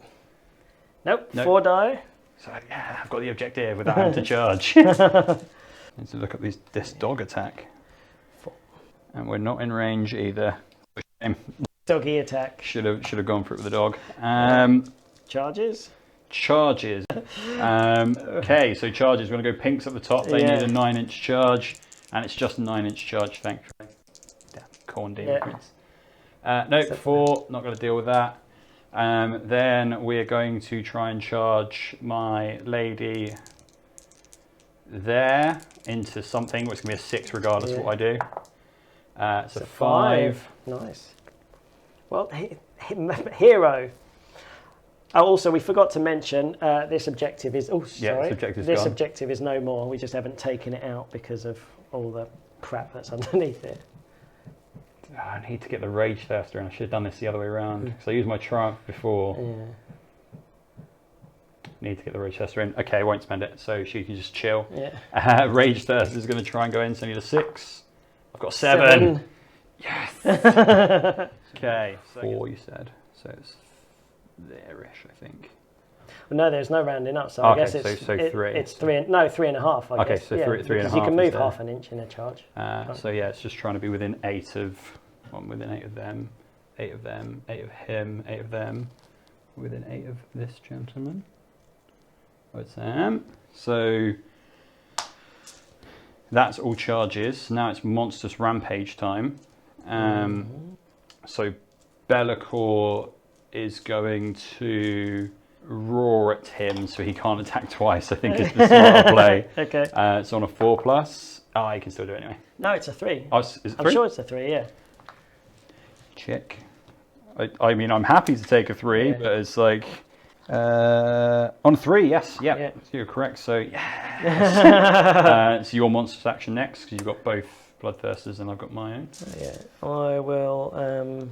Nope. 4 die. So yeah, I've got the objective without having to charge. Need to look at this dog attack. 4. And we're not in range either. Doggy attack. Should have gone for it with the dog. Charges. Okay, so charges. We're going to go pinks at the top. They need a 9-inch charge, and it's just a 9-inch charge, thankfully. Damn, Khorne Demon Prince. No, 4. Not going to deal with that. Then we're going to try and charge my lady there into something, which is going to be a 6 regardless of what I do. So 5. Nice. Well, hero. Oh, also, we forgot to mention this objective is. Oh, sorry. This objective is no more. We just haven't taken it out because of all the crap that's underneath it. I need to get the Rage Thirster, and I should have done this the other way around. So I used my Triumph before. Need to get the Rage Thirster in. Okay, I won't spend it, so she can just chill. Rage Thirster is going to try and go in, so I need a 6. I've got 7. Yes. Okay, 4 you said, so it's there-ish, I think. Well, no, there's no rounding up, so I guess it's 3. It's 3.5. I guess. So 3.5. You can move half an inch in a charge. So yeah, it's just trying to be within 8 of within 8 of them, 8 of them, 8 of him, 8 of them, within 8 of this gentleman. So that's all charges. Now it's monstrous rampage time. So Be'lakor is going to roar at him so he can't attack twice, I think is the smarter play. Okay. It's on a 4+. Oh, you can still do it anyway. No, it's a 3. Oh, is it 3? I'm sure it's a 3, yeah. Check. I mean, I'm happy to take a 3, but it's like... on 3, yes. Yeah. So you're correct. So, it's your monstrous action next, because you've got both Bloodthirsters and I've got my own. I will...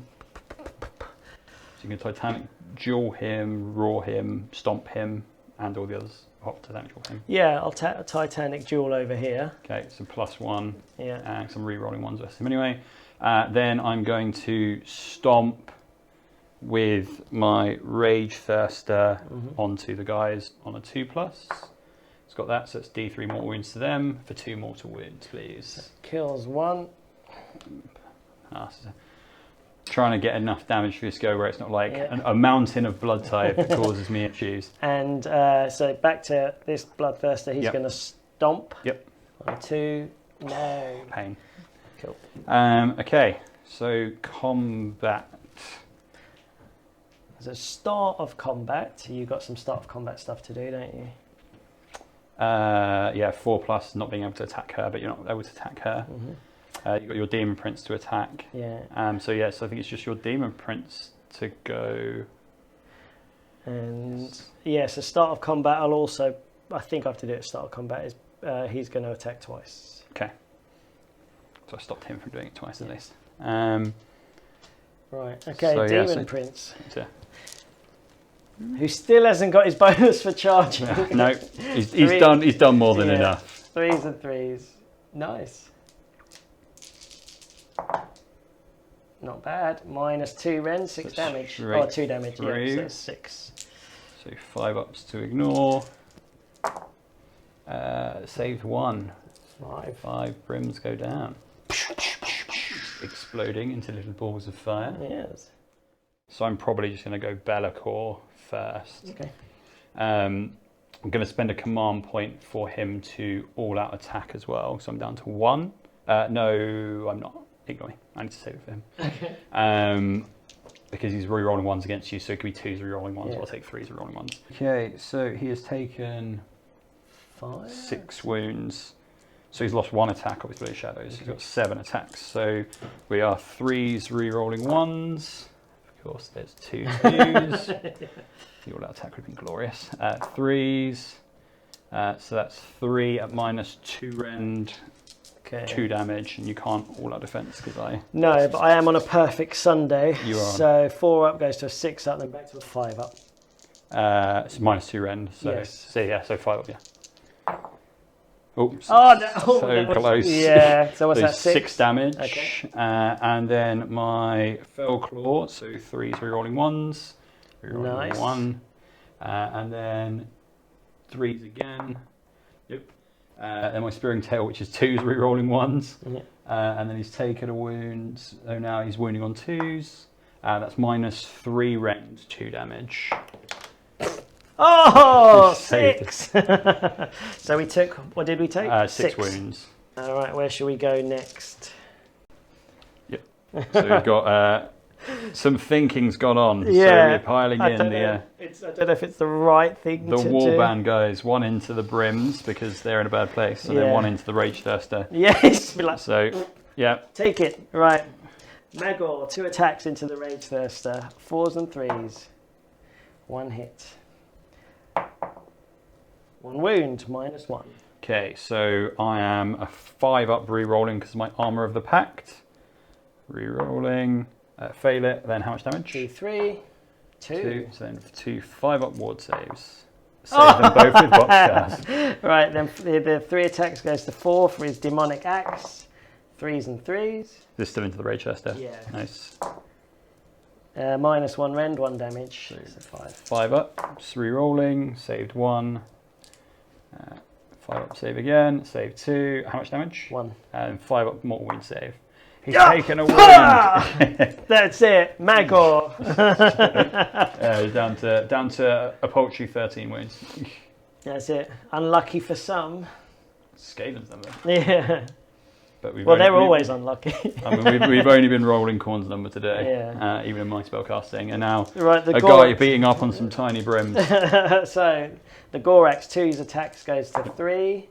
So you can Titanic Duel him, Roar him, Stomp him, and all the others. Titanic Duel him. Yeah, I'll Titanic Duel over here. Okay, so +1. Yeah. Because I'm re-rolling ones versus him anyway. Then I'm going to Stomp with my Rage Thirster onto the guys on a 2+. It's got that, so it's D3 mortal wounds to them for 2 mortal wounds, please. That kills 1. Trying to get enough damage for this go where it's not like a mountain of blood type that causes me issues. And so back to this Bloodthirster, he's going to Stomp. On 2. No. Pain. Cool. Okay, so combat. So start of combat. You got some start of combat stuff to do, don't you? Yeah, 4+ not being able to attack her, but you're not able to attack her. You've got your Demon Prince to attack. Yeah. So I think it's just your Demon Prince to go. And yeah, so start of combat. I'll also, I think I have to do it at start of combat. Is he's going to attack twice. Okay. So I stopped him from doing it twice at least. Right. Okay. So, Demon Prince. So, who still hasn't got his bonus for charging. No, he's done. He's done more than enough. 3s and 3s. Nice. Not bad. -2 Ren, 6 damage. 2 damage. Yeah, so 6. So 5 ups to ignore. Saved 1. 5 brims go down. Exploding into little balls of fire. Yes. So I'm probably just going to go Be'lakor first. Okay. I'm going to spend a command point for him to all-out attack as well. So I'm down to 1. No, I'm not. Ignore me. I need to save it for him. Okay. Because he's re-rolling 1s against you, so it could be 2s re-rolling 1s. I'll take 3s re-rolling 1s. Okay, so he has taken 6 wounds. So he's lost 1 attack, obviously, Blue Shadows. He's got 7 attacks. So we are 3s re-rolling 1s. Of course, there's 2 2s. The all-out attack would have been glorious. 3s. So that's 3 at -2 rend. Okay. 2 damage, and you can't all-out defense because I... No, but I am on a perfect Sunday. You are. So 4 up goes to a 6 up, then back to a 5 up. It's -2 rend. So, yes. So 5 up, yeah. Oops. Oh, no. Oh, So close. Yeah, so what's that, 6 damage. Okay. And then my Fell Claw, so 3s re-rolling 1s. Re-rolling Nice. 1. And then 3s again. Yep. Then my Spearing Tail, which is 2s re-rolling 1s. Yeah. And then he's taken a wound. So now he's wounding on 2s. That's -3 rend, 2 damage. Oh, 6! So we took, what did we take? 6 wounds. All right, where should we go next? Yep. So we've got some thinking's gone on. Yeah. So we're piling I in don't know if it's the right thing to do. the warband guys. 1 into the brims because they're in a bad place, and then 1 into the Rageduster. Yes. So, yeah. Take it. Right. Magor, 2 attacks into the Rageduster. 4s and 3s. 1 hit. 1 wound, -1. Okay, so I am a 5 up re-rolling because of my Armour of the Pact. Re-rolling. Fail it, then how much damage? 2, 3, 2. So then 2 5 up ward saves. Save them both with boxcars. Right, then the 3 attacks goes to 4 for his Demonic Axe. 3s and 3s. This is still into the Rageduster. Yeah. Nice. -1 rend, 1 damage. So 5. 5 up, just re-rolling, saved 1. 5 up, save again, save 2. How much damage? 1. And 5 up, mortal wound save. He's taken a wound. That's it, Magor. Down to a paltry 13 wounds. That's it. Unlucky for some. Skaven's number. Yeah. But They're always unlucky. I mean, we've only been rolling Khorne's number today, Yeah. even in my spellcasting, and now Right, a guy beating up on some tiny brims. So the Gorax 2's attacks goes to 3.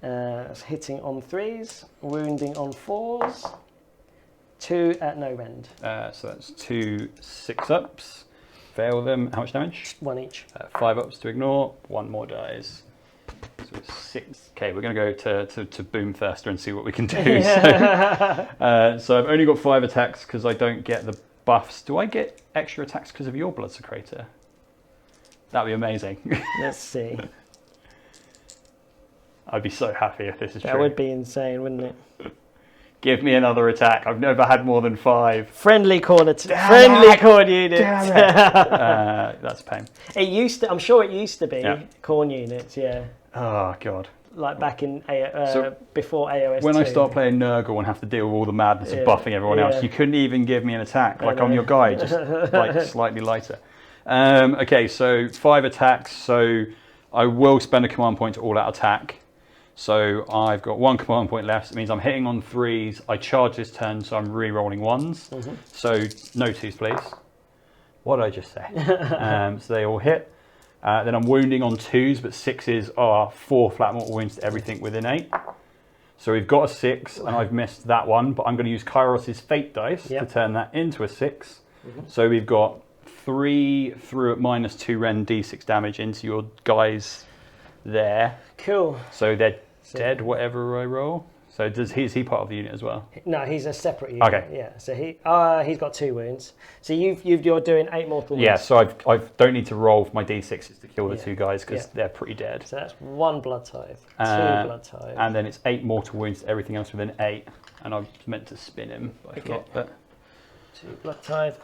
It's hitting on 3s, wounding on 4s. 2 at no rend. So that's 2 6 ups. Fail them. How much damage? 1 each. 5 ups to ignore. 1 more dies. So it's 6. Okay, we're going to go to Bloodthirster and see what we can do. So I've only got 5 attacks because I don't get the buffs. Do I get extra attacks because of your Blood Secretor? That'd be amazing. Let's see. I'd be so happy if this is true. That would be insane, wouldn't it? Give me another attack. I've never had more than 5. Friendly Khorne units. That's a pain. It used to. I'm sure it used to be Khorne units. Yeah. Oh god. Like back in before AOS. When I start playing Nurgle and have to deal with all the madness of buffing everyone else, you couldn't even give me an attack. Like on your guide, just like slightly lighter. Okay, so 5 attacks. So I will spend a command point to all-out attack. So I've got 1 command point left. It means I'm hitting on 3s. I charge this turn, so I'm re-rolling 1s. So no 2s, please. What did I just say? So they all hit. Then I'm wounding on 2s, but 6s are 4 flat mortal wounds to everything within 8. So we've got a 6, and I've missed that one, but I'm going to use Kairos' Fate dice to turn that into a 6. So we've got 3 through at -2 Ren D6 damage into your guys there. Cool. So they're dead whatever I roll. So is he part of the unit as well? No, he's a separate unit. Okay. Yeah. So he's got 2 wounds. So you're doing 8 mortal wounds. Yeah. So I don't need to roll for my D6s to kill the 2 guys because they're pretty dead. So that's 1 blood tithe, 2 blood tithe, and then it's 8 mortal wounds to everything else within 8. And I was meant to spin him, but I forgot. But 2 blood tithe.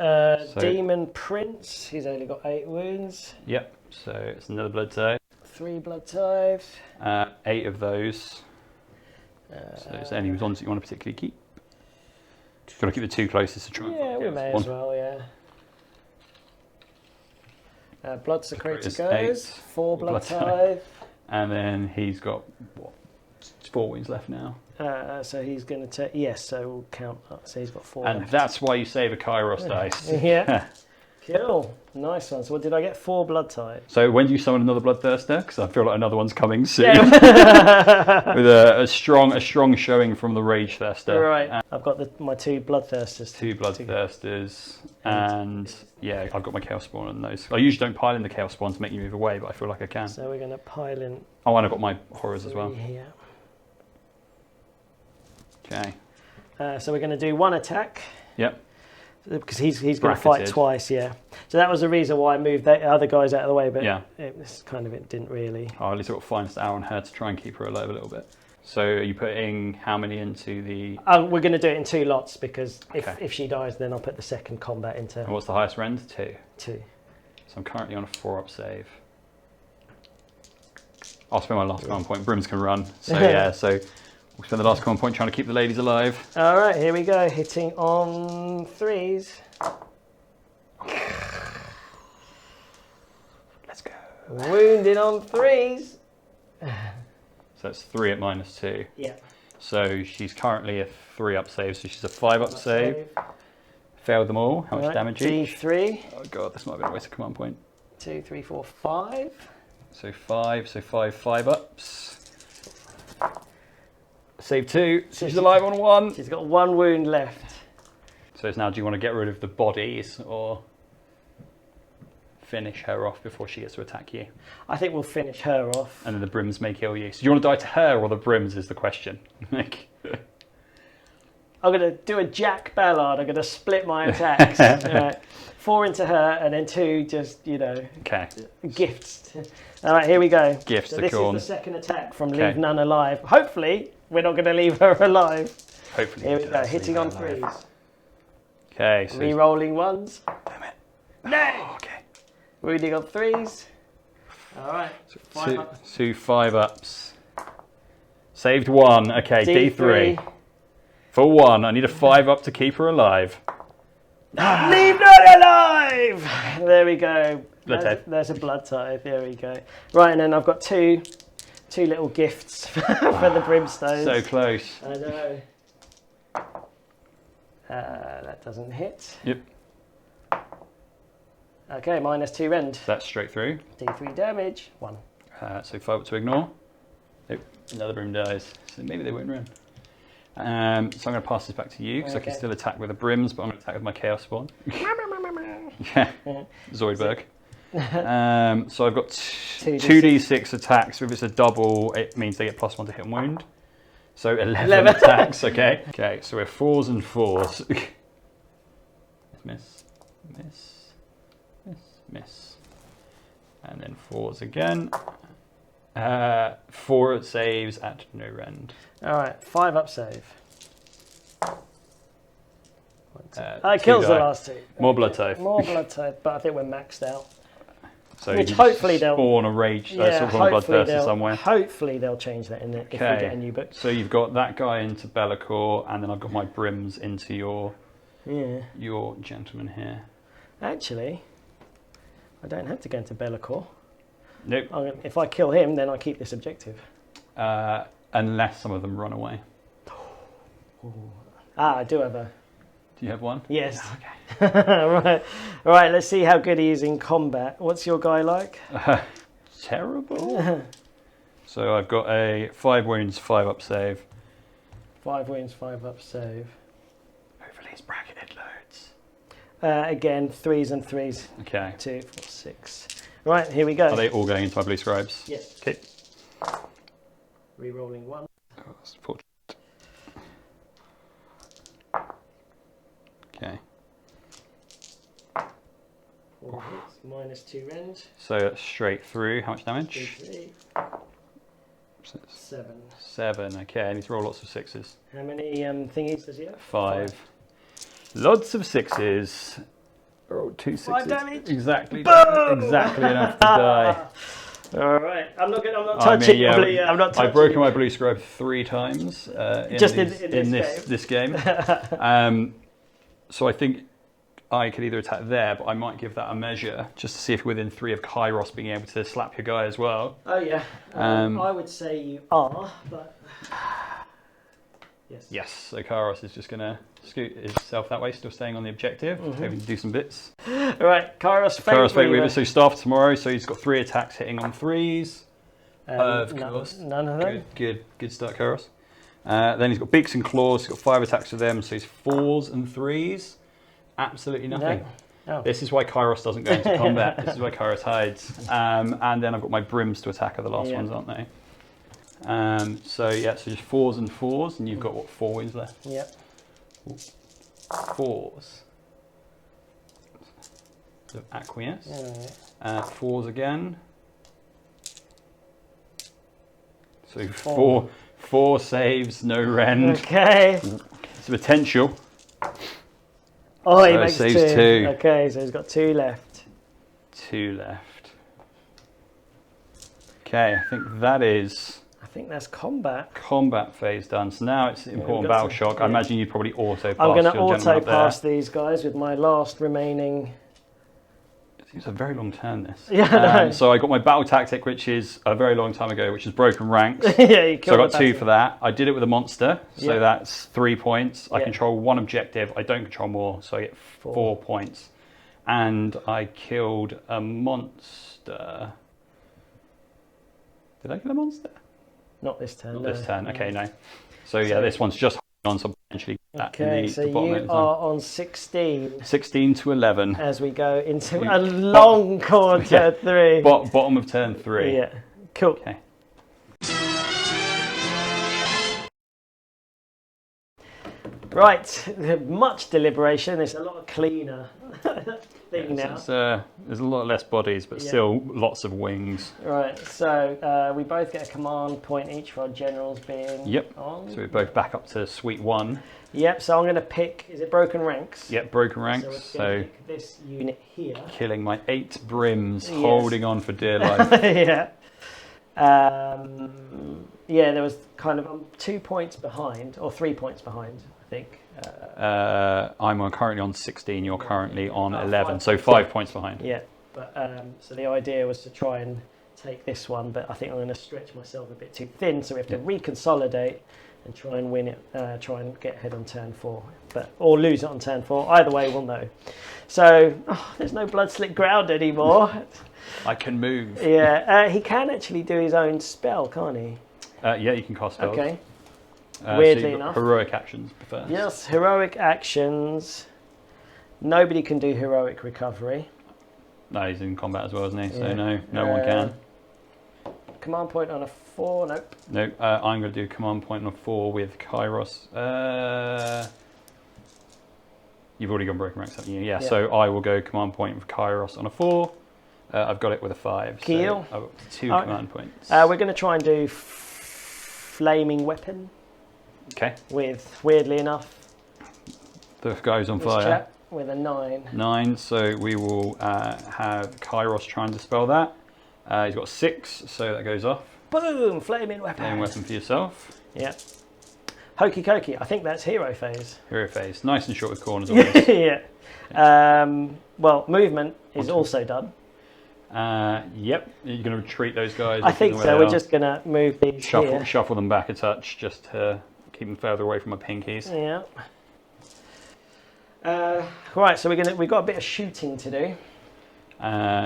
Demon Prince. He's only got 8 wounds. Yep. So it's another blood tithe. 3 blood tithe. 8 of those. So is there any ones that you want to particularly keep? Do you want to keep the 2 closest to try? Yeah, we may as well. Yeah. Blood Secretor goes. 4 blood tithe. And then he's got what? 4 wounds left now. So he's going to take. Yes, so we'll count up. So he's got 4. And left. that's why you save a Kairos dice. Yeah. Cool. Nice one. So what did I get? 4 blood tithe. So when do you summon another Bloodthirster? Because I feel like another one's coming soon. Yeah. With a strong showing from the Rage Thirster. Right. I've got my 2 Bloodthirsters. 2 Bloodthirsters. And yeah, I've got my Chaos Spawn on those. I usually don't pile in the Chaos Spawn to make you move away, but I feel like I can. So we're going to pile in. Oh, and I've got my Horrors as well. Here. Okay. So we're going to do 1 attack. Yep. Because he's going to fight twice, yeah. So that was the reason why I moved the other guys out of the way, but it didn't really. Oh, at least I've got finest hour on her to try and keep her alive a little bit. So are you putting how many into the... We're going to do it in 2 lots, because if she dies, then I'll put the second combat into... And what's the highest rend? 2? 2. So I'm currently on a 4-up save. I'll spend my last command point. Brims can run. So yeah, so... We'll spend the last command point trying to keep the ladies alive. All right, here we go. Hitting on 3s. Let's go. Wounding on 3s. So that's 3 at -2. Yeah. So she's currently a 3-up save, so she's a 5-up save. Failed them all. How much damage each? D3. Oh god, this might have been a waste of command point. 2, 3, 4, 5. So 5, so 5 ups. Save 2, so she's alive on 1. She's got 1 wound left. So it's now, do you want to get rid of the bodies or finish her off before she gets to attack you? I think we'll finish her off. And then the Brims may kill you. So do you want to die to her or the Brims is the question. I'm going to do a Jack Ballard. I'm going to split my attacks. 4 into her and then 2 just, gifts. All right, here we go. Gifts so to this Khorne. is the second attack from Leave None Alive. Hopefully, we're not going to leave her alive. Hopefully. Here we go, hitting on 3s. Okay. So re-rolling 1s. Damn it. No! Oh, okay. Wounding on 3s. All right. So 2 5-ups. Saved 1. Okay, D3. For 1, I need a 5-up to keep her alive. Leave None Alive! There we go. There's a blood tithe. There we go. Right, and then I've got two little gifts for the brimstones. So close. I know. That doesn't hit. Yep. Okay, -2 rend. That's straight through. D3 damage. 1. So 5 to ignore. Nope. Another Brim dies. So maybe they won't run. So I'm going to pass this back to you because I can still attack with the Brims, but I'm going to attack with my Chaos Spawn. Yeah. Zoidberg. So I've got 2d6 attacks. If it's a double, it means they get +1 to hit and wound. So 11 attacks, okay. Okay, so we're 4s and 4s. Miss, miss, miss, miss. And then 4s again. 4 saves at no rend. Alright, 5-up save. It kills the last 2. More blood tithe. More blood tithe, but I think we're maxed out. So which hopefully they'll spawn a rage, spawn a Bloodthirster somewhere. Hopefully they'll change that in it if we get a new book. So you've got that guy into Be'lakor, and then I've got my Brims into your gentleman here. Actually, I don't have to go into Be'lakor. Nope. If I kill him, then I keep this objective. Unless some of them run away. I do have a... Do you have one? Yes. Okay. Right, let's see how good he is in combat. What's your guy like? Terrible. So I've got a 5 wounds, 5 up save. 5 wounds, 5 up save. Hopefully he's bracketed loads. Again, 3s and 3s. Okay. 2, 4, 6. Right, here we go. Are they all going into my Blue Scribes? Yes. Okay. Rerolling 1. Oh, that's fortunate. Okay. 4 hits, minus 2 rend. So that's straight through. How much 2, damage? 3, 7. 7. Okay, I need to roll lots of 6s. How many thingies does he have? 5. Lots of 6s. Oh, 2 6s. 5 damage. Exactly. Boom! Exactly enough to die. All right. I'm not touching. I'm not touching. I've broken my Blue Scribe 3 times in this game. So I think I could either attack there, but I might give that a measure just to see if within 3 of Kairos being able to slap your guy as well. Oh yeah. I would say you are, but yes. Yes. So Kairos is just going to scoot himself that way, still staying on the objective, hoping to do some bits. All right, Kairos Fateweaver. So start for tomorrow. So he's got 3 attacks hitting on 3s. Of course. None of them. Good start, Kairos. Then he's got beaks and claws. He's got 5 attacks with them, so he's 4s and 3s. Absolutely nothing. No. Oh. This is why Kairos doesn't go into combat. This is why Kairos hides. And then I've got my brims to attack are the last ones, aren't they? So just 4s and 4s, and you've got what, 4 wounds left? Yep. 4s. So acquiesce. 4s again. So 4 saves, no rend. Okay. It's potential. Oh, he So makes saves 2. 2. Okay, so he's got 2 left. 2 left. Okay, I think that is I think that's combat. combat phase done. So now it's important battle shock. I imagine you'd probably auto pass. I'm going to your auto gentleman up pass there. these guys with my last remaining. It's a very long turn, this. Yeah, I know. So I got my battle tactic, which is a very long time ago, which is broken ranks. Yeah, you So I killed got 2 for that. I did it with a monster, so Yeah. that's 3 points. I Yeah. control 1 objective. I don't control more, so I get 4 points. And I killed a monster. Did I kill a monster? Not this turn. Not no. this turn. Okay, no. So yeah, this one's just on, so potentially that Okay, in the, so the bottom you end as are well. on 16 16 to 11. as we go into a long quarter 3. Bottom of turn 3. Yeah, cool. Okay. Right, much deliberation. There's a lot of cleaner thing now. There's a lot less bodies, but still lots of wings. Right, so we both get a command point each for our generals being on. So we're both back up to Suite 1. Yep, so I'm going to pick, is it Broken Ranks? Yep, Broken Ranks. So we're So going to pick this unit here. killing my 8 brims, holding on for dear life. Yeah. There was kind of 2 points behind, or 3 points behind, I think. I'm currently on 16, you're currently on 11, so 5 points behind. Yeah, but so the idea was to try and take this one, but I think I'm going to stretch myself a bit too thin, so we have to reconsolidate and try and win it, try and get ahead on turn 4, or lose it on turn 4. Either way, we'll know. So, there's no blood slick ground anymore. I can move. Yeah, he can actually do his own spell, can't he? Yeah, you can cast spells. Okay. Weirdly enough. Heroic actions first. Yes, heroic actions. Nobody can do heroic recovery. No, he's in combat as well, isn't he? So no one can. Command point on a 4, nope. Nope, I'm going to do command point on a 4 with Kairos. You've already gone Broken Ranks, haven't you? Yeah, so I will go command point with Kairos on a 4. I've got it with a 5. Keel. So I've got 2 command points. We're going to try and do Flaming Weapon. Okay. With, weirdly enough, the guy's on fire. Chap with a 9. 9, so we will have Kairos try and dispel that. He's got 6, so that goes off. Boom! Flaming Weapon. Flaming Weapon for yourself. Yeah. Hokey cokey. I think that's hero phase. Hero phase. Nice and short with Khorne as always. Yeah. Well, movement is also done. Yep. You're going to retreat those guys. I think so. We're just going to move these here. Shuffle them back a touch just to keep them further away from my pinkies. Yeah. Right, so we've got a bit of shooting to do.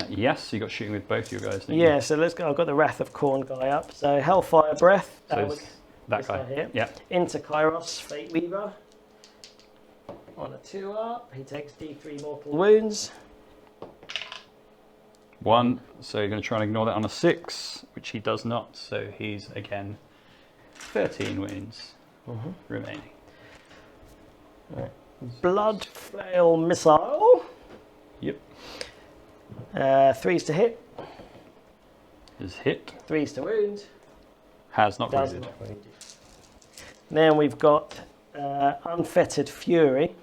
Yes, you got shooting with both your guys, didn't you? Yeah, so let's go. I've got the Wrath of Khorne guy up. So Hellfire Breath. So it's that guy here. Yeah. Into Kairos Fateweaver. On a 2-up, he takes D3 mortal wounds. 1, so you're going to try and ignore that on a 6, which he does not. So he's again 13 wounds remaining. Right. Blood Veal Missile. Yep. 3s to hit. Is hit. 3s to wound. Has not Does wounded. not wound. Then we've got Unfettered Fury.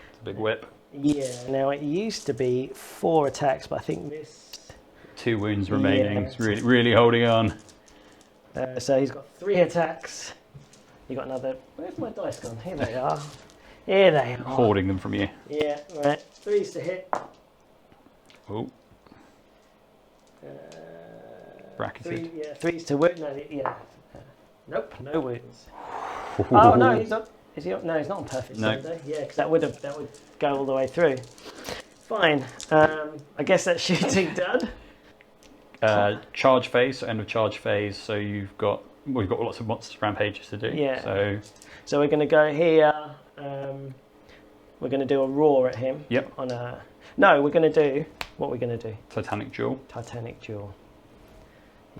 It's a big whip. Yeah, now it used to be 4 attacks, but I think this... 2 wounds remaining. Yeah. It's really holding on. So he's got 3 attacks. You got another... Where's my dice gone? Here they are. Here they are. Hoarding them from you. Yeah, right. 3s to hit. Oh. Bracketed. 3s to wound. No, yeah. Nope, no wounds. Oh no, he's not. Is he? No, he's not on perfect Sunday. Yeah, because that would go all the way through. Fine. I guess that's shooting done. Charge phase, so end of charge phase. So we've got lots of monster rampages to do. Yeah. So we're going to go here. We're going to do a roar at him. Yep. No, we're going to do what we're going to do. Titanic Jewel. Titanic Jewel.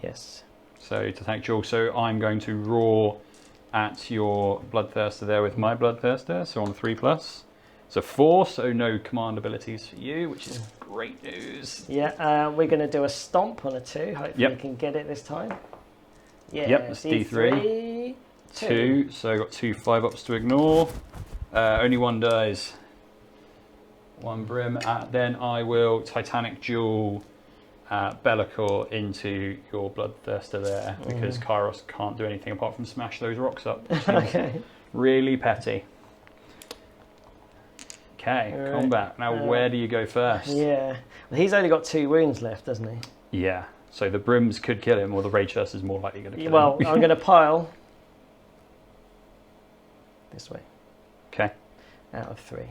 Yes. So Titanic Jewel. So I'm going to roar at your Bloodthirster there with my Bloodthirster. So on 3+. So 4. So no command abilities for you, which is great news. Yeah. We're going to do a stomp on a 2. Hopefully we can get it this time. Yeah. Yep. It's D3. 2. So I've got 2 5-ups to ignore. Only 1 dies. 1 brim. Then I will Titanic Jewel Be'lakor into your Bloodthirster there because Kairos can't do anything apart from smash those rocks up. Okay. Really petty. Okay, right. combat. Now where do you go first? Yeah. Well, he's only got 2 wounds left, doesn't he? Yeah. So the brims could kill him, or the Rage Thirst is more likely going to kill him. Well, I'm going to pile this way. Okay. Out of 3.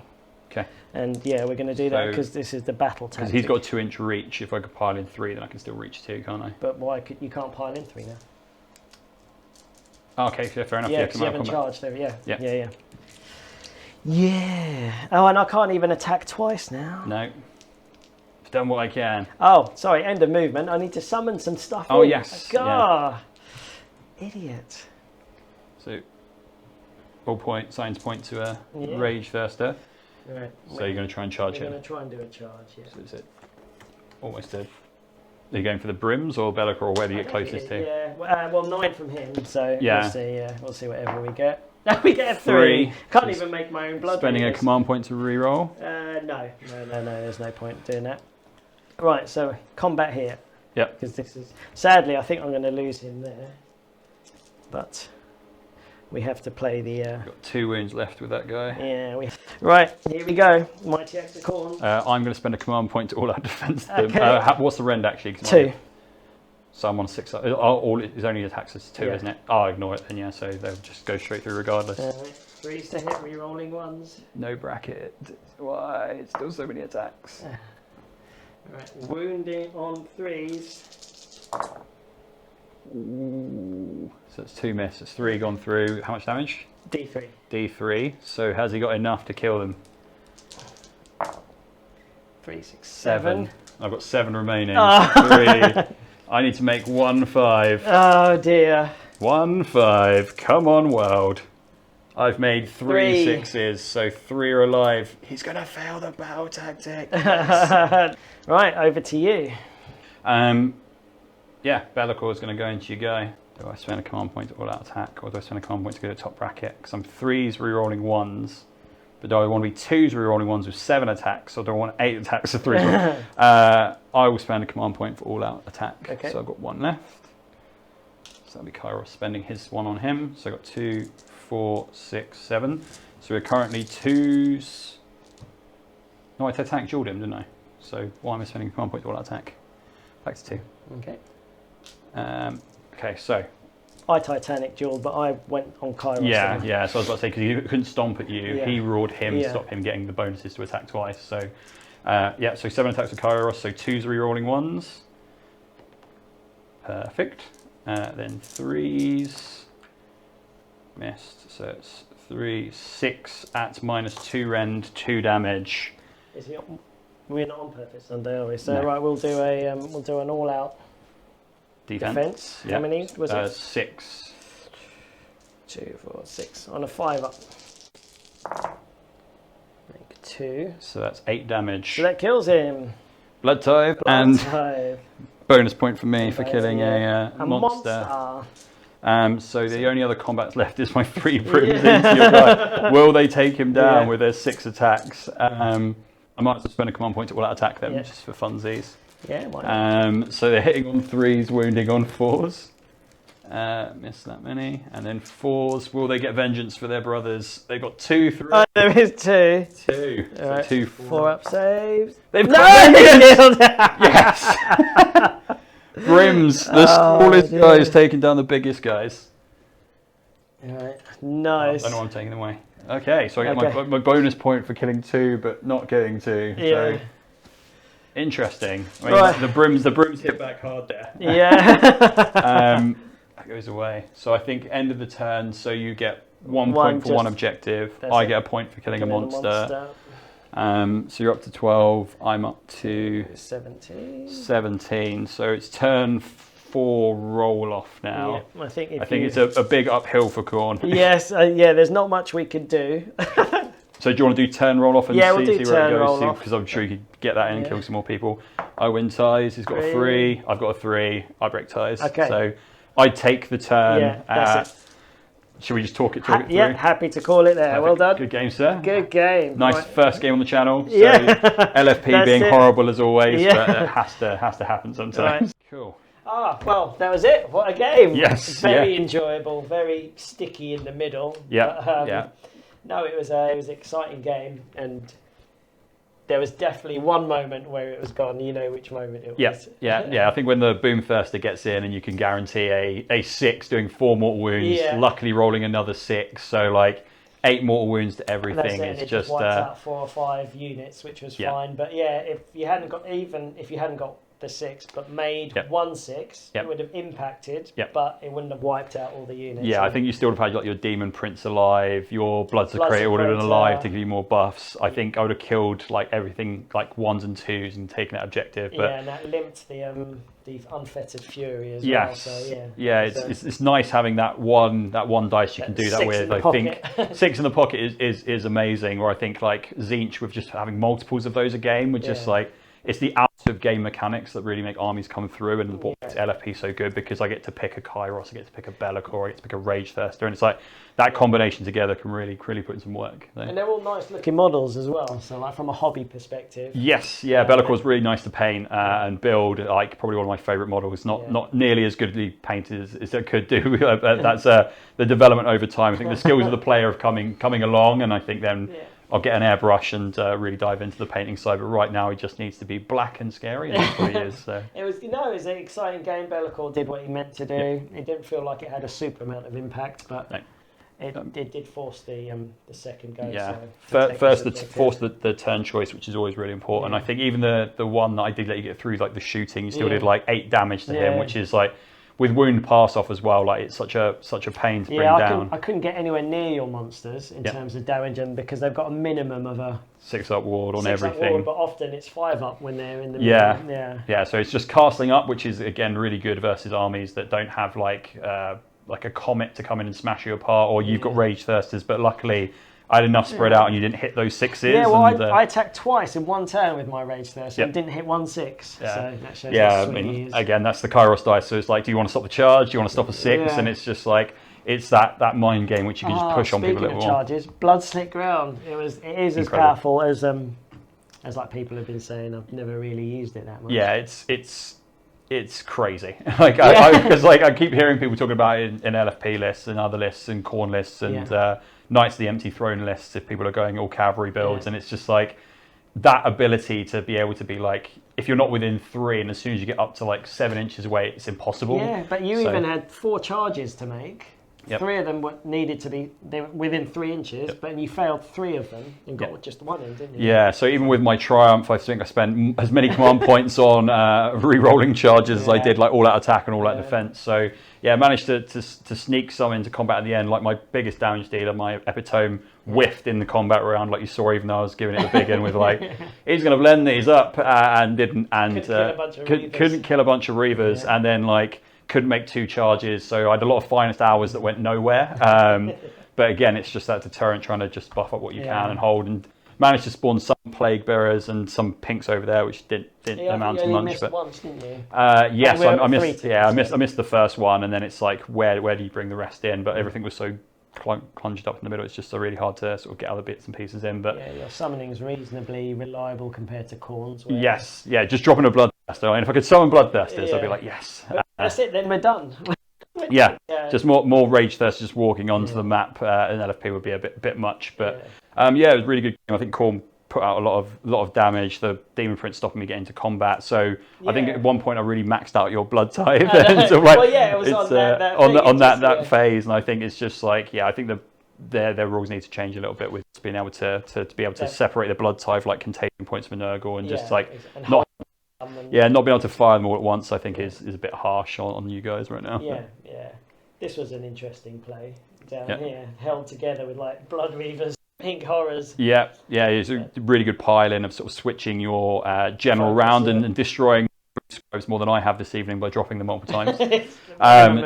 Okay. And yeah, we're going to do that because this is the battle tactic. Because he's got 2-inch reach. If I could pile in 3, then I can still reach 2, can't I? But why you can't pile in 3 now? Oh, okay, fair enough. Yeah, because you haven't combat. charged over. Yeah. Oh, and I can't even attack twice now. No. I've done what I can. Oh, sorry. End of movement. I need to summon some stuff. Oh, in. yes. God. Yeah. Idiot. So, all signs point to a Rage Thirster. Right. So you're going to try and charge We're him. going to try and do a charge, yeah. So is it almost dead? Are you going for the brims or Be'lakor, or where do you get closest to? Yeah, well, 9 from him, so Yeah. we'll see. We'll see whatever we get. We get a 3. Can't even make my own blood. Spending a command point to reroll. No. There's no point doing that. Right, so combat here. Yep. Because this is sadly, I think I'm going to lose him there. But we have to play the. Got 2 wounds left with that guy. Yeah. Right, here we go. Mighty Axe of Khorne. I'm going to spend a command point to all out defense. Okay. What's the rend actually? 2. So I'm on 6. All his only attacks is 2, isn't it? I'll ignore it then. Yeah. So they'll just go straight through regardless. 3s to hit, re-rolling 1s. No bracket. Why? It's still so many attacks. Right, wounding on 3s. Ooh. So it's 2 miss. It's 3 gone through. How much damage? D3. D3. So has he got enough to kill them? 3, 6, 7. I've got 7 remaining. Oh. 3. I need to make 1 5. Oh dear. 1 5. Come on, world. I've made 3 6s, so 3 are alive. He's going to fail the battle tactic. Right, over to you. Yeah, Be'lakor is going to go into your guy. Do I spend a command point to all out attack, or do I spend a command point to go to top bracket? Because I'm 3s rerolling 1s. But do I want to be 2s rerolling 1s with 7 attacks, or do I want 8 attacks with 3? I will spend a command point for all out attack. Okay. So I've got 1 left. So that'll be Kairos spending his 1 on him. So I've got 2, 4, 6, 7. So we're currently 2s. No, I Titanic jeweled him, didn't I? So why am I spending a command point to all out attack? Back to 2. Okay. Okay, so I Titanic duel, but I went on Kairos. Yeah, yeah. So I was about to say, because he couldn't stomp at you, he ruled him to stop him getting the bonuses to attack twice. So, yeah, so 7 attacks with Kairos, so 2's rerolling 1s. Perfect. Then 3's. Missed, so it's 3, 6 at -2 rend, 2 damage. We're not on purpose Sunday, are we? So right, we'll do an all-out defense. Yep. How many was it? 6. 2, 4, 6 on a 5-up. Make 2. So that's 8 damage. So that kills him. Blood Tithe and Tithe. bonus point for me for killing a monster. So the only other combats left is my 3 brims into your guy. Will they take him down with their 6 attacks? I might as well spend a command point to all-out attack them just for funsies. Yeah, why not? So they're hitting on 3s, wounding on 4s. Missed that many. And then 4s, will they get vengeance for their brothers? They've got 2, 3. Oh, there is 2. 2. So right. 2, 4-up saves. They've got vengeance! Yes! Brims, the smallest guys taking down the biggest guys. Right, nice. I know I'm taking them away. Okay, so I get my bonus point for killing 2, but not getting 2. Yeah. So interesting. I mean, the brims hit back hard there. Yeah. That goes away. So I think end of the turn. So you get 1 point for one objective. I get a point for killing a monster. So you're up to 12. I'm up to 17. So it's turn 4 roll off now. Yeah, I think it's a big uphill for Khorne. Yes, yeah. There's not much we could do. So do you want to do turn roll off and we'll do see turn where it roll goes? off. Because I'm sure you could get that in and kill some more people. I win ties. He's got a 3. I've got a 3. I break ties. Okay. So I take the turn. Yeah, that's it. Should we just talk it through? Yeah, happy to call it there. Perfect. Well done. Good game, sir. Good game. Nice first game on the channel. So Yeah. LFP being horrible as always, Yeah. but it has to happen sometimes. Right. Cool. Well, that was it. What a game. Yes. Very enjoyable, very sticky in the middle. Yeah. But, no, it was an exciting game, and there was definitely one moment where it was gone. You know which moment it was. Yeah. I think when the Bloodthirster gets in and you can guarantee a 6 doing 4 mortal wounds, luckily rolling another 6, so like 8 mortal wounds to everything. It's just just wiped out 4 or 5 units, which was fine. But yeah, if you hadn't got the 6 but made 1 6, it would have impacted, but it wouldn't have wiped out all the units. Yeah, I think you still would have had like your Demon Prince alive, your Bloodsecrator would have been alive to give you more buffs. I think I would have killed like everything like 1s and 2s and taken that objective. But and that limped the Unfettered Fury as well. So it's nice having that one dice you can do that with. I think 6 in the pocket is amazing. Or I think like Tzeentch with just having multiples of those a game with just like. It's the out of game mechanics that really make armies come through, and what makes LFP so good, because I get to pick a Kairos, I get to pick a Be'lakor, I get to pick a Ragethirster, and it's like that combination together can really put in some work. So. And they're all nice looking models as well. So like from a hobby perspective. Yes, Be'lakor's really nice to paint and build. Like probably one of my favourite models. Not nearly as goodly painted as it could do. But that's the development over time. I think the skills of the player have coming along, and I think then. I'll get an airbrush and really dive into the painting side, but right now he just needs to be black and scary, and that's what he is. So. It was an exciting game. Be'lakor did what he meant to do. It didn't feel like it had a super amount of impact, but it did force the second go. Yeah, so force the turn choice, which is always really important. I think even the one that I did let you get through, like the shooting, you still did like 8 damage to him, which is like. With wound pass off as well, like it's such a pain to bring down. I couldn't get anywhere near your monsters in terms of damage, and because they've got a minimum of a 6-up ward on everything. Ward, but often it's 5-up when they're in the middle. Yeah. So it's just castling up, which is again really good versus armies that don't have like a comet to come in and smash you apart, or you've got Ragethirsters, but luckily. I had enough spread out and you didn't hit those 6s. Yeah, well, I attacked twice in one turn with my Ragethirster and didn't hit 1 6. Yeah. So that shows how sweet he is. Again, that's the Kairos dice. So it's like, do you want to stop the charge? Do you want to stop a 6? And it's just like, it's that mind game which you can just push on people a little more. Speaking of charges, Bloodslit Ground. It is incredible. As powerful as like people have been saying. I've never really used it that much. Yeah, it's crazy. Because I keep hearing people talking about it in LFP lists and other lists and Khorne lists and Knights of the Empty Throne lists if people are going all cavalry builds, and it's just like that ability to be able to be like, if you're not within 3, and as soon as you get up to like 7 inches away, it's impossible. Yeah, but you even had 4 charges to make. Yep. 3 of them needed to be within 3 inches, but you failed 3 of them and got just 1 in, didn't you? Yeah, so even with my Triumph, I think I spent as many command points on re-rolling charges as I did like all-out attack and all-out defense. So yeah, I managed to sneak some into combat at the end. Like my biggest damage dealer, my Epitome, whiffed in the combat round, like you saw, even though I was giving it the big one with like, he's going to blend these up, and didn't, and couldn't kill a bunch of Reavers, and then like couldn't make 2 charges. So I had a lot of finest hours that went nowhere. But again, it's just that deterrent, trying to just buff up what you can and hold, and managed to spawn some Plague Bearers and some pinks over there, which didn't amount to much. Missed once, didn't you? Yes, I missed. Yeah, I missed the first one, and then it's like, where do you bring the rest in? But everything was so clunged up in the middle. It's just so really hard to sort of get other bits and pieces in. But yeah, your summoning's reasonably reliable compared to Khorne's. Yes, yeah, just dropping a Bloodthirster. And if I could summon Bloodthirsters, I'd be like, yes. That's it. Then we're done. Yeah, just more Rage Thirst just walking onto the map in LFP would be a bit much. But yeah, it was a really good game. I think Khorne put out a lot of damage. The Demon Prince stopping me getting into combat. So I think at one point I really maxed out your Blood Tithe. And sort of like, well, yeah, it was on that phase. And I think it's just like, I think their rules need to change a little bit with being able to be able to separate the Blood Tithe, like contagion points from Nurgle, and just like not being able to fire them all at once. I think is a bit harsh on you guys right now. Yeah. This was an interesting play down here, held together with like Blood Reavers, Pink Horrors. Yeah, it's a really good pile-in of sort of switching your general round and destroying Blue Scribes more than I have this evening by dropping them multiple times.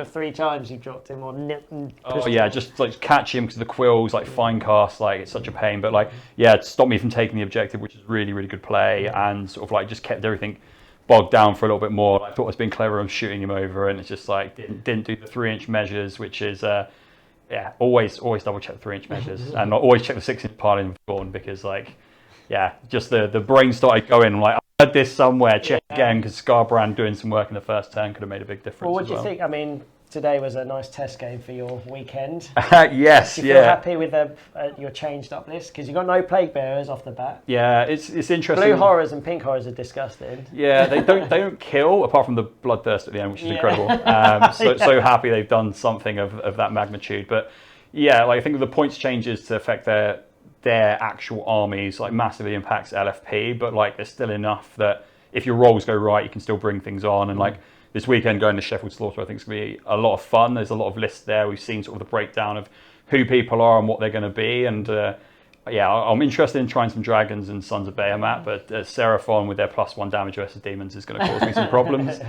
3 times you dropped him or just like catch him because the quills, like fine cast, like it's such a pain. But like, it stopped me from taking the objective, which is really, really good play, and sort of like just kept everything bogged down for a little bit more. I thought I was being clever on shooting him over, and it's just like didn't do the 3-inch measures, which is always double check the 3-inch measures, and always check the 6-inch piling Khorne, because like just the brain started going like, I heard this somewhere, check again, because Scarbrand doing some work in the first turn could have made a big difference. Well, what do you think? I mean, today was a nice test game for your weekend. Yes, do you feel happy with your changed up list? Because you got no Plague Bearers off the bat. Yeah, it's interesting. Blue Horrors and Pink Horrors are disgusting. Yeah, they don't kill apart from the Bloodthirster at the end, which is incredible. So happy they've done something of that magnitude. But yeah, like I think the points changes to affect their actual armies like massively impacts LFP, but like there's still enough that if your rolls go right, you can still bring things on. And like this weekend going to Sheffield Slaughter, I think it's going to be a lot of fun. There's a lot of lists there. We've seen sort of the breakdown of who people are and what they're going to be. And I'm interested in trying some Dragons and Sons of Bahamut, but Seraphon with their +1 damage versus demons is going to cause me some problems.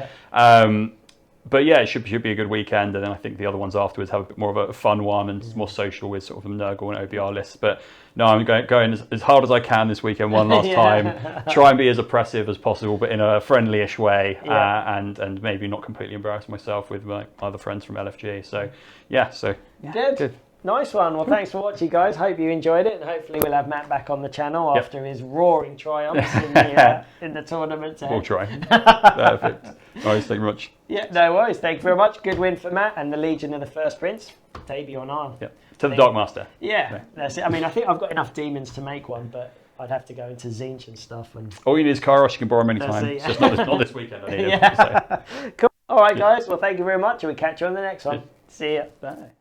But yeah, it should be a good weekend, and then I think the other ones afterwards have a bit more of a fun one and more social with sort of the Nurgle and OBR lists. But no, I'm going as hard as I can this weekend one last time. Try and be as oppressive as possible, but in a friendly-ish way, and maybe not completely embarrass myself with my other friends from LFG. So good. Nice one. Well, thanks for watching, guys. Hope you enjoyed it, and hopefully we'll have Matt back on the channel after his roaring triumphs in the tournament. We'll try. Perfect. Nice, thank you very much. Yeah, no worries. Thank you very much. Good win for Matt and the Legion of the First Prince. Debut on Arm. Yeah. To the Dark Master. Yeah, that's it. I mean, I think I've got enough demons to make one, but I'd have to go into Tzeentch and stuff. And all you need is Kairos. You can borrow many times. It's just not this weekend. I need it. Cool. All right, guys. Well, thank you very much, and we'll catch you on the next one. See ya. Bye.